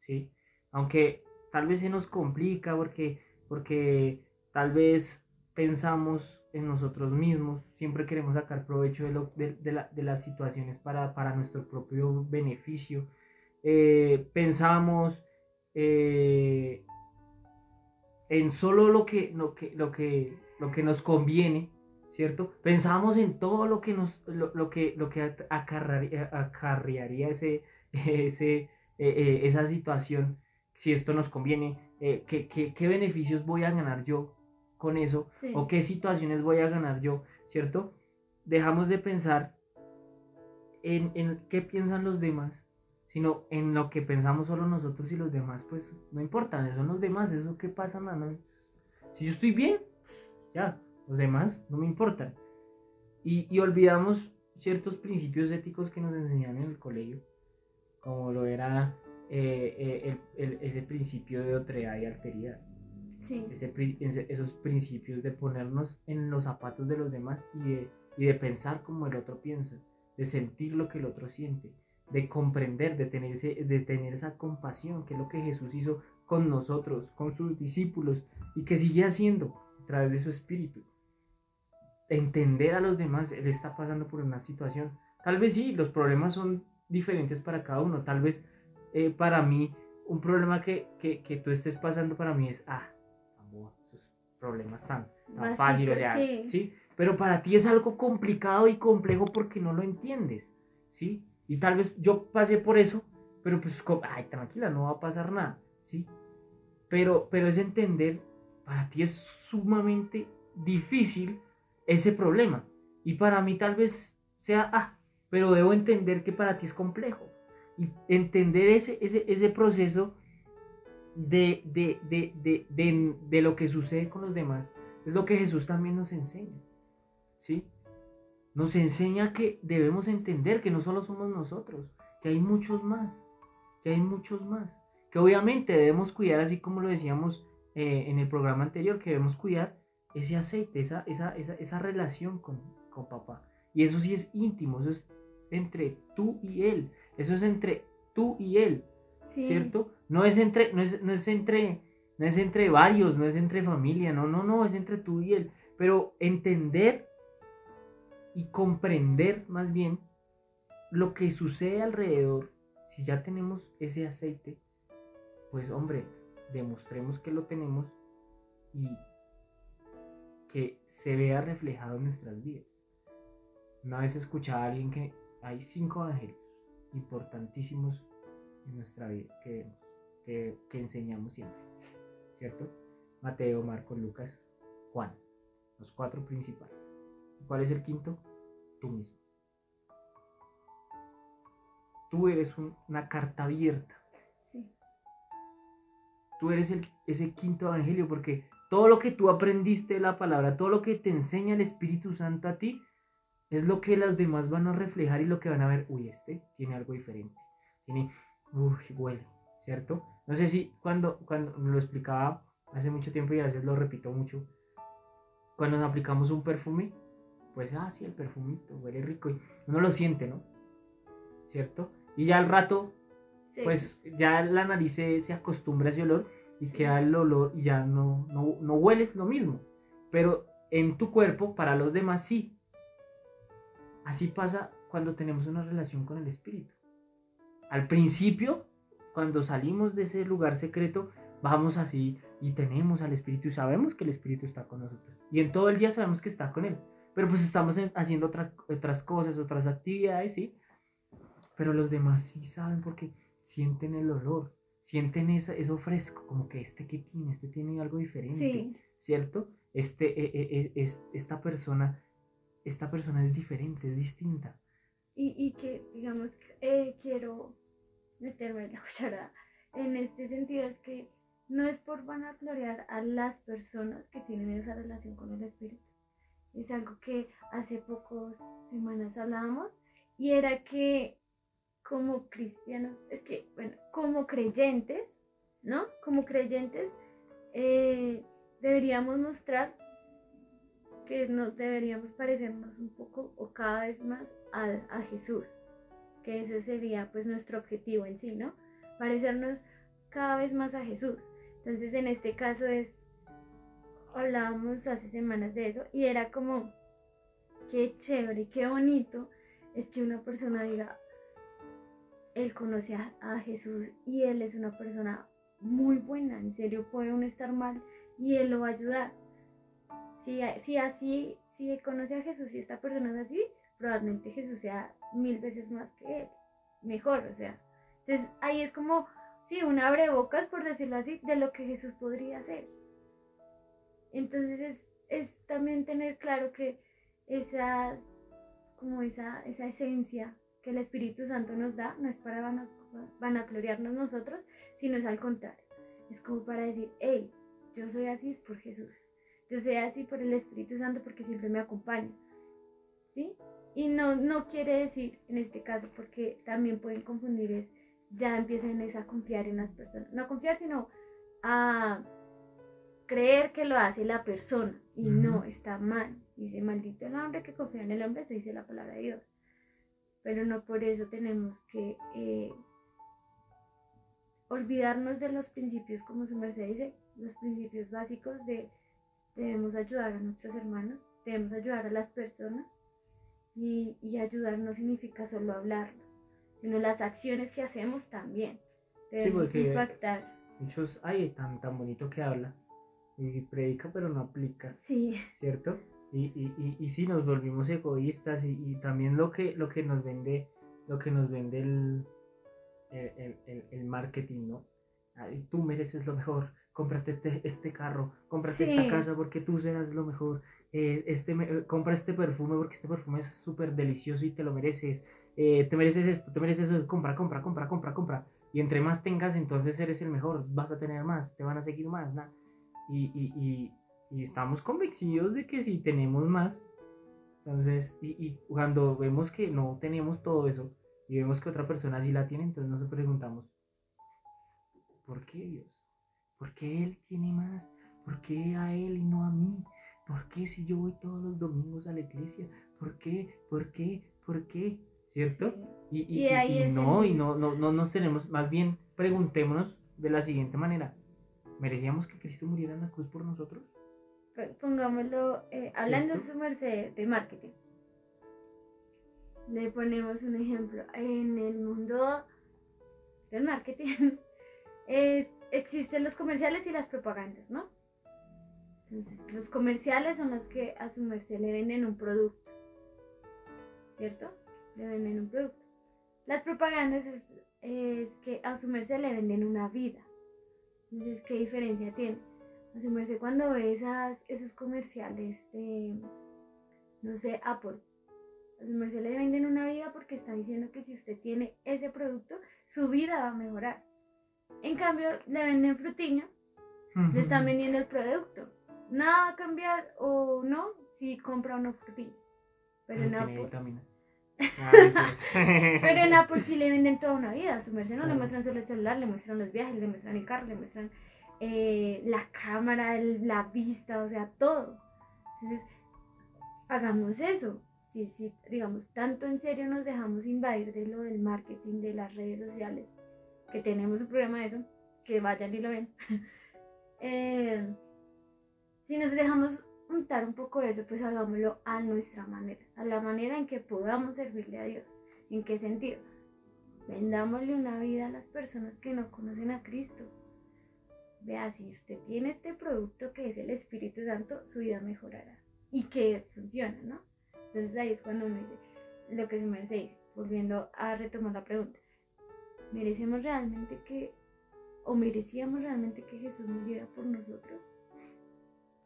¿sí? Aunque tal vez se nos complica porque tal vez pensamos en nosotros mismos, siempre queremos sacar provecho de las situaciones para nuestro propio beneficio. Pensamos en solo lo que nos conviene, ¿cierto? Pensamos en todo lo que acarrearía esa situación, si esto nos conviene, qué beneficios voy a ganar yo con eso, Sí. o qué situaciones voy a ganar yo, ¿cierto? Dejamos de pensar en qué piensan los demás, sino en lo que pensamos solo nosotros, y los demás pues no importan, son los demás, eso que pasa, no. Si yo estoy bien, ya, los demás no me importan. y olvidamos ciertos principios éticos que nos enseñaban en el colegio, como lo era ese principio de otredad y alteridad. Sí. Esos principios de ponernos en los zapatos de los demás y de pensar como el otro piensa, de sentir lo que el otro siente, de comprender, de tener esa compasión, que es lo que Jesús hizo con nosotros, con sus discípulos, y que sigue haciendo a través de su espíritu. Entender a los demás. Él está pasando por una situación. Tal vez sí, los problemas son diferentes para cada uno. Tal vez para mí, un problema que tú estés pasando para mí es, amor, esos problemas tan fáciles, o sea, sí. ¿sí? Pero para ti es algo complicado y complejo porque no lo entiendes, ¿sí? Y tal vez yo pasé por eso, pero pues, tranquila, no va a pasar nada, ¿sí? Pero es entender, para ti es sumamente difícil ese problema. Y para mí tal vez sea, pero debo entender que para ti es complejo. Y entender ese proceso de lo que sucede con los demás es lo que Jesús también nos enseña, ¿sí? Nos enseña que debemos entender que no solo somos nosotros, que hay muchos más, que obviamente debemos cuidar, así como lo decíamos en el programa anterior, que debemos cuidar ese aceite, esa relación con papá. Y eso sí es íntimo, eso es entre tú y él, eso es entre tú y él, sí. ¿Cierto? No es entre varios, no es entre familia, no, es entre tú y él. Pero entender y comprender más bien lo que sucede alrededor. Si ya tenemos ese aceite, pues hombre, demostremos que lo tenemos y que se vea reflejado en nuestras vidas. Una vez escuchaba a alguien que hay 5 evangelios importantísimos en nuestra vida que enseñamos siempre, ¿cierto? Mateo, Marcos, Lucas, Juan, los 4 principales. ¿Cuál es el quinto? Tú mismo. Tú eres una carta abierta. Sí. Tú eres ese quinto evangelio, porque todo lo que tú aprendiste de la palabra, todo lo que te enseña el Espíritu Santo a ti, es lo que las demás van a reflejar y lo que van a ver. Este tiene algo diferente. Huele, ¿cierto? No sé si cuando me lo explicaba hace mucho tiempo y a veces lo repito mucho, cuando nos aplicamos un perfume, pues, sí, el perfumito huele rico y uno lo siente, ¿no? ¿Cierto? Y ya al rato, sí, pues ya la nariz se acostumbra a ese olor y sí, queda el olor y ya no hueles lo mismo. Pero en tu cuerpo, para los demás, sí. Así pasa cuando tenemos una relación con el Espíritu. Al principio, cuando salimos de ese lugar secreto, vamos así y tenemos al Espíritu y sabemos que el Espíritu está con nosotros. Y en todo el día sabemos que está con Él. Pero pues estamos haciendo otras cosas, otras actividades, ¿sí? Pero los demás sí saben porque sienten el olor, sienten eso fresco, como que este tiene algo diferente, sí, ¿cierto? Esta persona es diferente, es distinta. Y que, digamos, quiero meterme la cucharada en este sentido, es que no es por vanagloriar a las personas que tienen esa relación con el Espíritu. Es algo que hace pocas semanas hablábamos y era que como cristianos, como creyentes, ¿no? Como creyentes deberíamos mostrar que deberíamos parecernos un poco o cada vez más a Jesús, que ese sería pues nuestro objetivo en sí, ¿no? Parecernos cada vez más a Jesús. Entonces en este caso hablábamos hace semanas de eso y era como, qué chévere, qué bonito es que una persona diga, él conoce a Jesús y él es una persona muy buena, en serio puede uno estar mal y él lo va a ayudar. Si conoce a Jesús y esta persona es así, probablemente Jesús sea 1000 veces más que él, mejor, o sea. Entonces ahí es como, sí, un abrebocas, por decirlo así, de lo que Jesús podría hacer. Entonces es también tener claro que esa esencia que el Espíritu Santo nos da no es para vanagloriarnos nosotros, sino es al contrario. Es como para decir, hey, yo soy así es por Jesús. Yo soy así por el Espíritu Santo porque siempre me acompaña. ¿sí? Y no quiere decir, en este caso, porque también pueden confundir, es ya empiezan a confiar en las personas. No a confiar, sino a creer que lo hace la persona. Y no, está mal. Dice, maldito el hombre que confía en el hombre, eso dice la palabra de Dios. Pero no por eso tenemos que olvidarnos de los principios, como su merced dice, los principios básicos de debemos ayudar a nuestros hermanos, debemos ayudar a las personas. Y ayudar no significa solo hablarlo, sino las acciones que hacemos también debemos impactar. Muchos, ay, tan bonito que habla y predica pero no aplica, sí, ¿cierto? Y sí, nos volvimos egoístas y también lo que nos vende el marketing, ¿no? Ay, tú mereces lo mejor, cómprate este carro, cómprate esta casa porque tú serás lo mejor, compra este perfume porque este perfume es súper delicioso y te lo mereces, te mereces esto, te mereces eso, compra. Y entre más tengas, entonces eres el mejor, vas a tener más, te van a seguir más, ¿no? Y estamos convencidos de que si tenemos más, entonces, y cuando vemos que no tenemos todo eso y vemos que otra persona sí la tiene, entonces nos preguntamos, ¿por qué Dios? ¿Por qué Él tiene más? ¿Por qué a Él y no a mí? ¿Por qué si yo voy todos los domingos a la iglesia? ¿Por qué? ¿Cierto? Sí. Y no nos tenemos, más bien preguntémonos de la siguiente manera. ¿Merecíamos que Cristo muriera en la cruz por nosotros? Pongámoslo, hablando de su merced de marketing. Le ponemos un ejemplo. En el mundo del marketing existen los comerciales y las propagandas, ¿no? Entonces, los comerciales son los que a su merced le venden un producto, ¿cierto? Le venden un producto. Las propagandas es que a su merced le venden una vida. Entonces, ¿qué diferencia tiene? A su merced cuando ve esos comerciales de, no sé, Apple, a su merced le venden una vida porque está diciendo que si usted tiene ese producto, su vida va a mejorar. En cambio, le venden frutiño, le están vendiendo el producto. Nada va a cambiar o no si compra uno frutiño. Pero en Apple... Pero en Apple sí le venden toda una vida. A su merced no le muestran solo el celular, le muestran los viajes, le muestran el carro, le muestran la cámara, la vista, o sea, todo. Entonces, hagamos eso. Si digamos, tanto en serio nos dejamos invadir de lo del marketing, de las redes sociales, que tenemos un programa de eso, que vayan y lo ven. Si nos dejamos untar un poco de eso, pues hagámoslo a nuestra manera, a la manera en que podamos servirle a Dios. ¿En qué sentido? Vendámosle una vida a las personas que no conocen a Cristo. Vea, si usted tiene este producto que es el Espíritu Santo, su vida mejorará. Y que funciona, ¿no? Entonces ahí es cuando uno dice, lo que su merced dice, volviendo a retomar la pregunta, ¿merecíamos realmente que Jesús muriera por nosotros?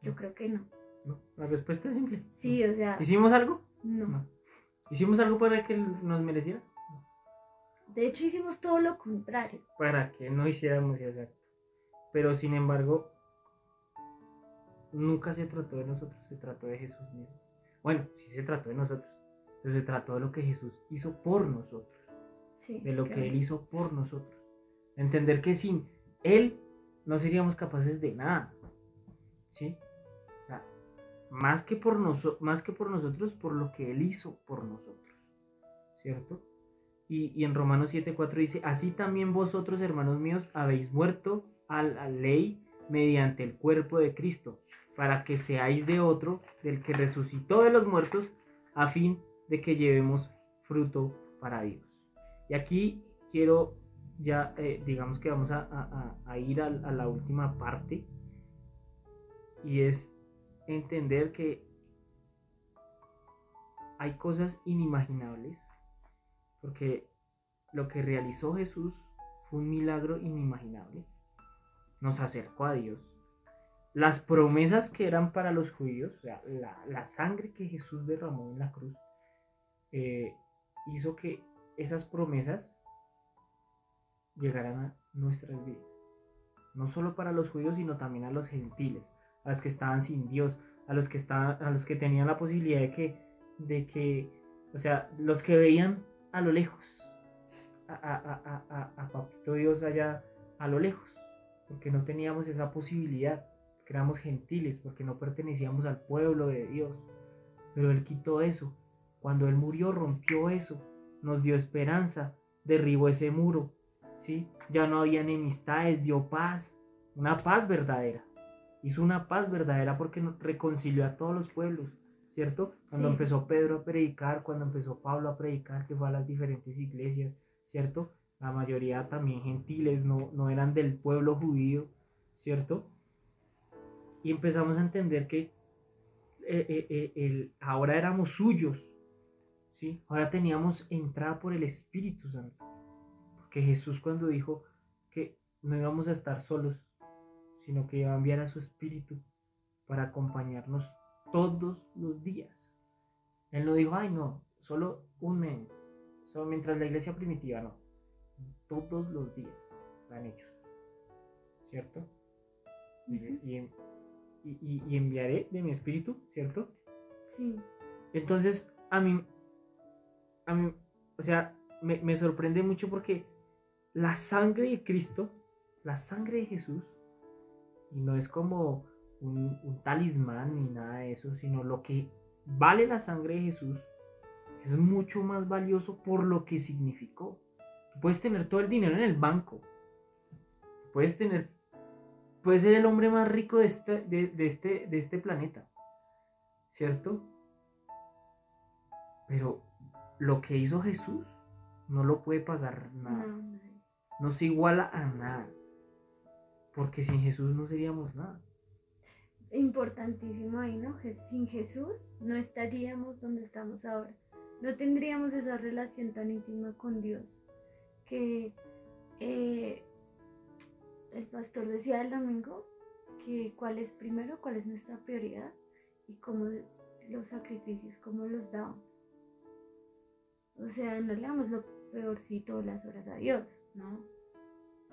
Yo creo que no. No, la respuesta es simple. Sí, o sea... ¿Hicimos algo? No. ¿Hicimos algo para que nos mereciera? No. De hecho, hicimos todo lo contrario. Para que no hiciéramos eso. Pero sin embargo, nunca se trató de nosotros, se trató de Jesús mismo. Bueno, sí se trató de nosotros, pero se trató de lo que Jesús hizo por nosotros. Sí, de lo que Él hizo por nosotros. Entender que sin Él no seríamos capaces de nada. ¿Sí? O sea, más que por nosotros, por lo que Él hizo por nosotros. ¿Cierto? Y en Romanos 7:4 dice, así también vosotros, hermanos míos, habéis muerto a la ley mediante el cuerpo de Cristo, para que seáis de otro, del que resucitó de los muertos, a fin de que llevemos fruto para Dios. Y aquí quiero ya, digamos que vamos a ir a la última parte, y es entender que hay cosas inimaginables, porque lo que realizó Jesús fue un milagro inimaginable. Nos acercó a Dios. Las promesas que eran para los judíos, o sea, la sangre que Jesús derramó en la cruz, hizo que esas promesas llegaran a nuestras vidas. No solo para los judíos, sino también a los gentiles, a los que estaban sin Dios, a los que tenían la posibilidad de que de que, o sea, los que veían a lo lejos, a Papito Dios allá a lo lejos, porque no teníamos esa posibilidad, porque éramos gentiles, porque no pertenecíamos al pueblo de Dios. Pero Él quitó eso. Cuando Él murió, rompió eso, nos dio esperanza, derribó ese muro, ¿sí? Ya no había enemistades, dio paz, una paz verdadera. Hizo una paz verdadera porque nos reconcilió a todos los pueblos, ¿cierto? Cuando Sí, empezó Pedro a predicar, cuando empezó Pablo a predicar, que fue a las diferentes iglesias, ¿cierto? La mayoría también gentiles, no eran del pueblo judío, ¿cierto? Y empezamos a entender que ahora éramos suyos, ¿sí? Ahora teníamos entrada por el Espíritu Santo. Porque Jesús cuando dijo que no íbamos a estar solos, sino que iba a enviar a su Espíritu para acompañarnos todos los días. Él no dijo, ay no, solo un mes, solo mientras la iglesia primitiva, no. Todos los días están hechos, ¿cierto? ujú, Y enviaré de mi Espíritu, ¿cierto? sí, Entonces, a mí, o sea, me sorprende mucho porque la sangre de Cristo, la sangre de Jesús, y no es como un talismán ni nada de eso, sino lo que vale la sangre de Jesús es mucho más valioso por lo que significó. Tú puedes tener todo el dinero en el banco, puedes tener, puedes ser el hombre más rico de este planeta, ¿cierto? Pero lo que hizo Jesús no lo puede pagar no, nada. no. No se iguala a nada. Porque sin Jesús no seríamos nada. Importantísimo ahí, ¿no? Sin Jesús no estaríamos donde estamos ahora. No tendríamos esa relación tan íntima con Dios. Que eh, el pastor decía el domingo que cuál es primero, cuál es nuestra prioridad y cómo los sacrificios, cómo los damos. O sea, no le damos lo peorcito las horas a Dios, ¿no?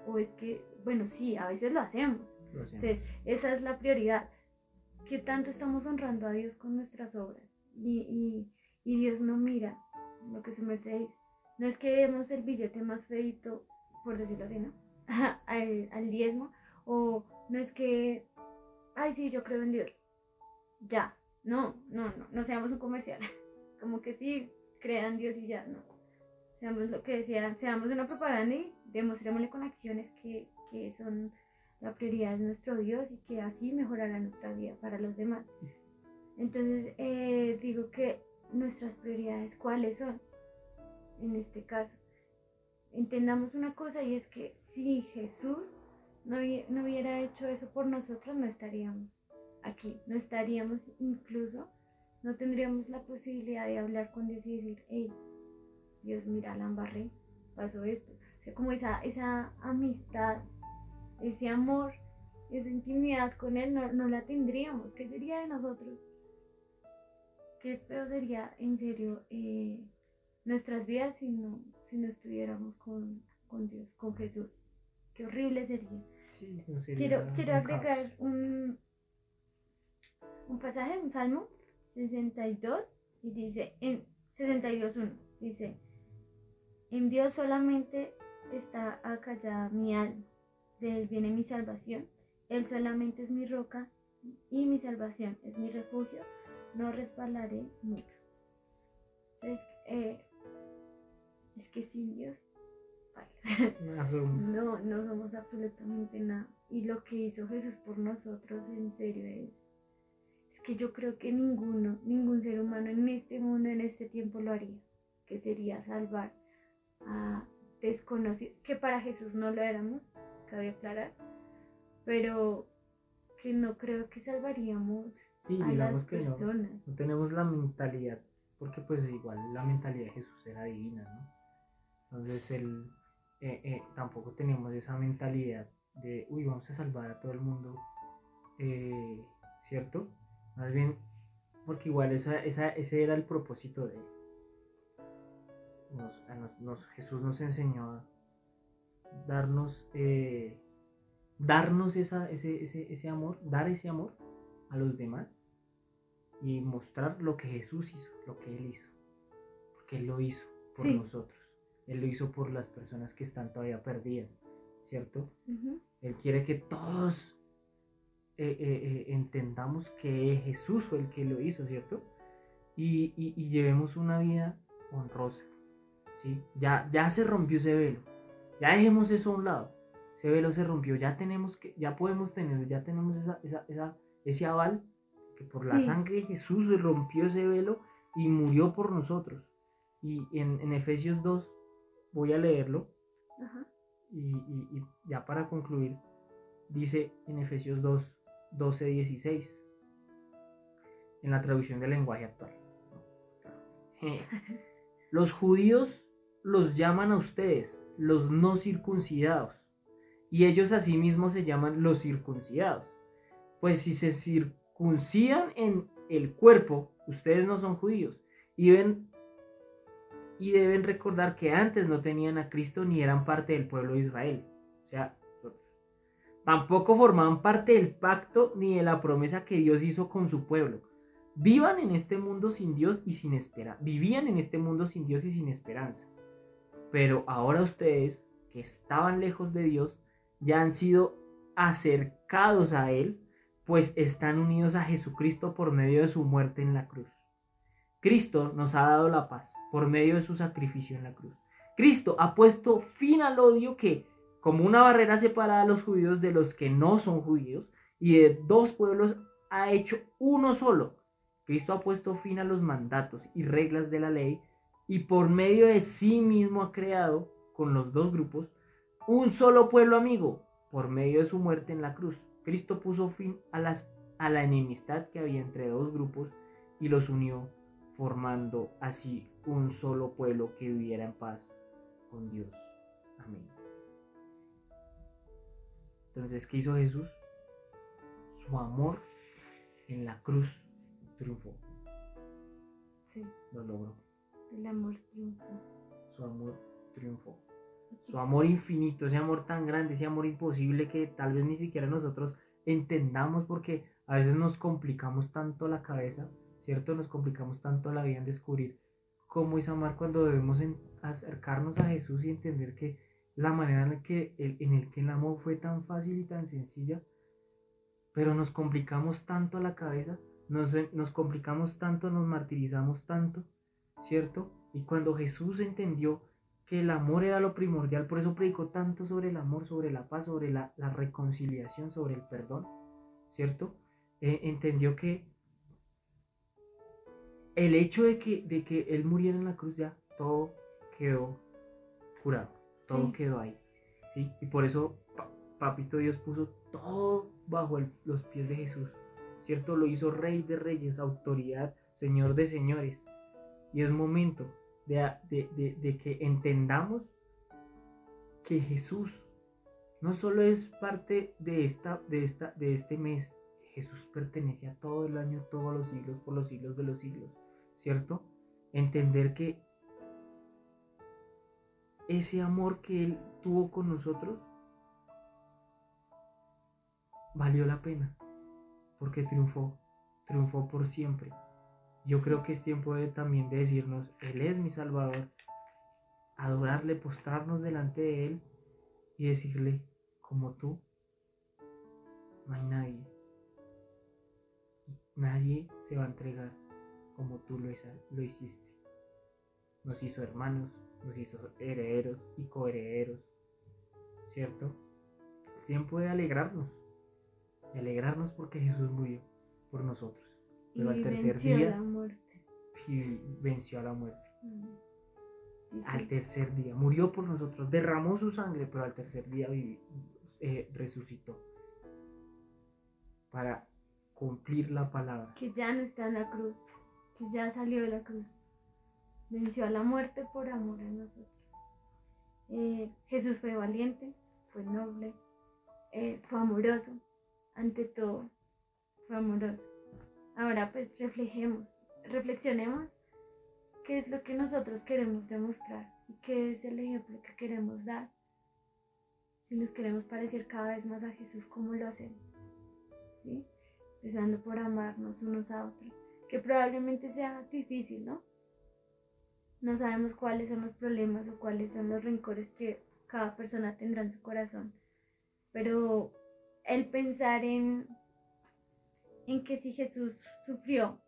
O es que, bueno, sí, a veces lo hacemos. Lo hacemos. Entonces, esa es la prioridad. ¿Qué tanto estamos honrando a Dios con nuestras obras? Y Dios no mira lo que su merced dice. No es que demos el billete más feito, por decirlo así, ¿no? al diezmo. O no es que, ay, sí, yo creo en Dios. Ya. No seamos un comercial. Como que sí, crean Dios y ya, no. Seamos lo que decían, seamos una propaganda y demostrémosle con acciones que son la prioridad de nuestro Dios y que así mejorará nuestra vida para los demás. Entonces, digo que nuestras prioridades, ¿cuáles son? En este caso, entendamos una cosa y es que si Jesús no hubiera hecho eso por nosotros, no estaríamos aquí, no estaríamos incluso, no tendríamos la posibilidad de hablar con Dios y decir, hey, Dios, mira, la embarré, pasó esto. O sea, como esa amistad, ese amor, esa intimidad con Él, no la tendríamos. ¿Qué sería de nosotros? Qué feo sería, en serio, nuestras vidas si no estuviéramos con Dios, con Jesús. Qué horrible sería. Sí, no sería Quiero un agregar caos. un pasaje, un salmo 62, y dice, en 62.1, dice, en Dios solamente está acallada mi alma, de Él viene mi salvación, Él solamente es mi roca y mi salvación, es mi refugio, no resbalaré mucho. Entonces, es que sin Dios, Nada somos. no somos absolutamente nada. Y lo que hizo Jesús por nosotros, en serio, es que yo creo que ningún ser humano en este mundo, en este tiempo lo haría, que sería salvar a desconocidos, que para Jesús no lo éramos, cabe aclarar, pero que no creo que salvaríamos Sí, a digamos las que personas. no tenemos la mentalidad, porque pues igual la mentalidad de Jesús era divina, ¿no? Entonces él tampoco tenemos esa mentalidad de, uy, vamos a salvar a todo el mundo, ¿cierto? Más bien, porque igual ese era el propósito de él. Jesús nos enseñó a darnos ese amor, dar ese amor a los demás, y mostrar lo que Jesús hizo, lo que Él hizo, porque Él lo hizo por Sí. nosotros, Él lo hizo por las personas que están todavía perdidas, ¿cierto? Ujú. Él quiere que todos entendamos que Jesús fue el que lo hizo, ¿cierto? Y llevemos una vida honrosa, ¿sí? Ya se rompió ese velo, ya dejemos eso a un lado, ese velo se rompió, ya podemos tener, ya tenemos ese aval, que por la Sí. sangre de Jesús se rompió ese velo y murió por nosotros. Y en Efesios 2, voy a leerlo, Ajá. y ya para concluir, dice en Efesios 2, 12, 16, en la traducción del lenguaje actual. Los judíos los llaman a ustedes los no circuncidados, y ellos asimismo se llaman los circuncidados. Pues si se circuncidan en el cuerpo, ustedes no son judíos, y deben recordar que antes no tenían a Cristo ni eran parte del pueblo de Israel. O sea, tampoco formaban parte del pacto ni de la promesa que Dios hizo con su pueblo. Vivían en este mundo sin Dios y sin esperanza. Pero ahora ustedes, que estaban lejos de Dios, ya han sido acercados a Él, pues están unidos a Jesucristo por medio de su muerte en la cruz. Cristo nos ha dado la paz por medio de su sacrificio en la cruz. Cristo ha puesto fin al odio que, como una barrera, separa a los judíos de los que no son judíos, y de dos pueblos ha hecho uno solo. Cristo ha puesto fin a los mandatos y reglas de la ley, y por medio de sí mismo ha creado, con los dos grupos, un solo pueblo amigo, por medio de su muerte en la cruz. Cristo puso fin a la enemistad que había entre dos grupos y los unió, formando así un solo pueblo que viviera en paz con Dios. Amén. Entonces, ¿qué hizo Jesús? Su amor en la cruz triunfó. Sí. Lo logró. El amor triunfó. Su amor triunfó. Su amor infinito, ese amor tan grande, ese amor imposible que tal vez ni siquiera nosotros entendamos, porque a veces nos complicamos tanto la cabeza, ¿cierto? Nos complicamos tanto la vida en descubrir cómo es amar, cuando debemos acercarnos a Jesús y entender que la manera en la que el amor fue tan fácil y tan sencilla, pero nos complicamos tanto la cabeza, nos complicamos tanto, nos martirizamos tanto, ¿cierto? Y cuando Jesús entendió que el amor era lo primordial, por eso predicó tanto sobre el amor, sobre la paz, sobre la reconciliación, sobre el perdón, ¿cierto? Entendió que el hecho de que Él muriera en la cruz, ya todo quedó curado, todo Sí. quedó ahí, ¿sí? Y por eso Papito Dios puso todo bajo los pies de Jesús, ¿cierto? Lo hizo Rey de Reyes, autoridad, Señor de Señores. Y es momento de que entendamos que Jesús no solo es parte de este mes. Jesús pertenece a todo el año, todos los siglos, por los siglos de los siglos, ¿cierto? Entender que ese amor que Él tuvo con nosotros valió la pena, porque triunfó por siempre. Yo creo que es tiempo también de decirnos: Él es mi Salvador, adorarle, postrarnos delante de Él y decirle: como tú, no hay nadie. Nadie se va a entregar como tú lo hiciste. Nos hizo hermanos, nos hizo herederos y coherederos, ¿cierto? Es tiempo de alegrarnos porque Jesús murió por nosotros. Pero al tercer venció día la muerte. venció a la muerte. Dice, Al tercer día murió por nosotros, derramó su sangre, pero al tercer día resucitó para cumplir la palabra. que ya no está en la cruz, que ya salió de la cruz. Venció a la muerte por amor a nosotros. Jesús fue valiente, fue noble, fue amoroso, ante todo, fue amoroso. Ahora pues reflexionemos qué es lo que nosotros queremos demostrar y qué es el ejemplo que queremos dar. Si nos queremos parecer cada vez más a Jesús, ¿cómo lo hacemos? ¿Sí? Empezando por amarnos unos a otros. que probablemente sea difícil, ¿no? No sabemos cuáles son los problemas o cuáles son los rencores que cada persona tendrá en su corazón, pero el pensar en que si Jesús sufrió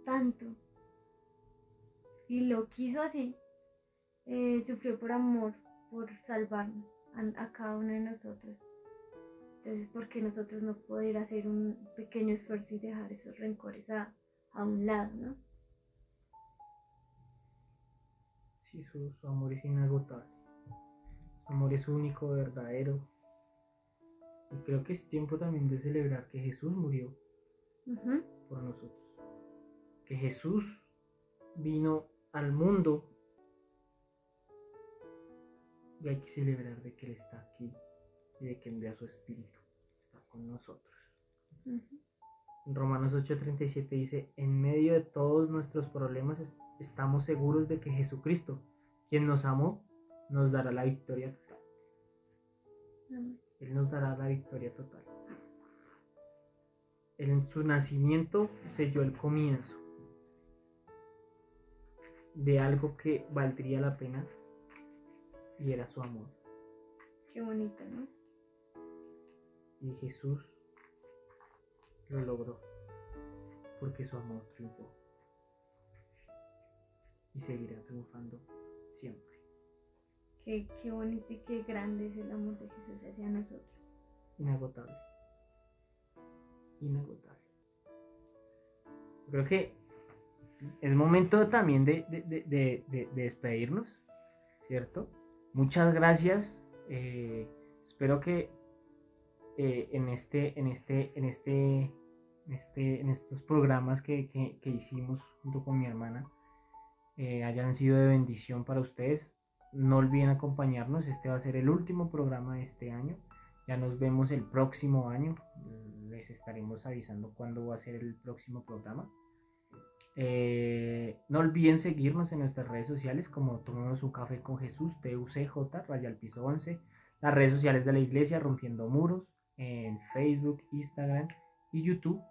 tanto y lo quiso así, sufrió por amor, por salvarnos a cada uno de nosotros. Entonces, ¿por qué nosotros no poder hacer un pequeño esfuerzo y dejar esos rencores a un lado, ¿no? Sí, su amor es inagotable. Su amor es único, verdadero. Y creo que es tiempo también de celebrar que Jesús murió por nosotros. Que Jesús vino al mundo y hay que celebrar de que Él está aquí y de que envía su Espíritu, está con nosotros. En Romanos 8:37 dice: en medio de todos nuestros problemas estamos seguros de que Jesucristo, quien nos amó, nos dará la victoria total. Él nos dará la victoria total. En su nacimiento selló el comienzo de algo que valdría la pena, y era su amor. Qué bonito, ¿no? Y Jesús lo logró porque su amor triunfó y seguirá triunfando siempre. Qué bonito y qué grande es el amor de Jesús hacia nosotros. Inagotable. Inagotable. Creo que es momento también de despedirnos, ¿cierto? Muchas gracias. Espero que en estos programas que hicimos junto con mi hermana hayan sido de bendición para ustedes. No olviden acompañarnos. Este va a ser el último programa de este año. Ya nos vemos el próximo año. Les estaremos avisando cuándo va a ser el próximo programa. No olviden seguirnos en nuestras redes sociales como Tomemos un Café con Jesús, TUCJ_11, las redes sociales de la iglesia Rompiendo Muros, en Facebook, Instagram y YouTube.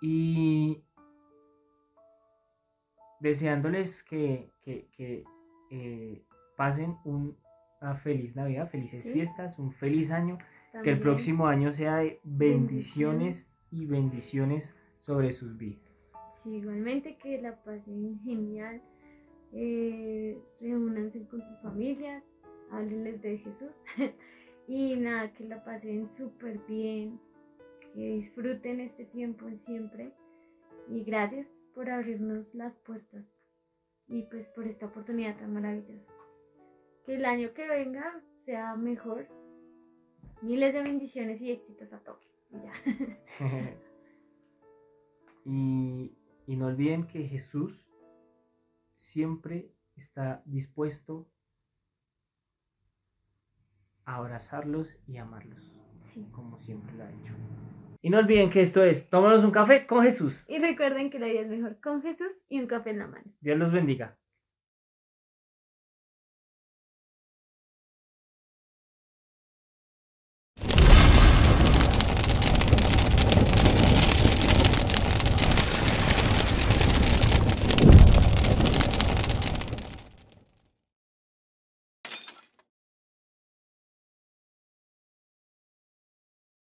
Y deseándoles que pasen una feliz Navidad, felices fiestas, un feliz año. También, que el próximo año sea de bendiciones y bendiciones sobre sus vidas. Sí, igualmente que la pasen genial, reúnanse con sus familias, háblenles de Jesús y nada, que la pasen súper bien, que disfruten este tiempo siempre y gracias por abrirnos las puertas y pues por esta oportunidad tan maravillosa. Que el año que venga sea mejor. Miles de bendiciones y éxitos a todos. Ya. Y no olviden que Jesús siempre está dispuesto a abrazarlos y amarlos. Sí. Como siempre lo ha hecho. Y no olviden que esto es Tómanos un café con Jesús. Y recuerden que la vida es mejor con Jesús y un café en la mano. Dios los bendiga.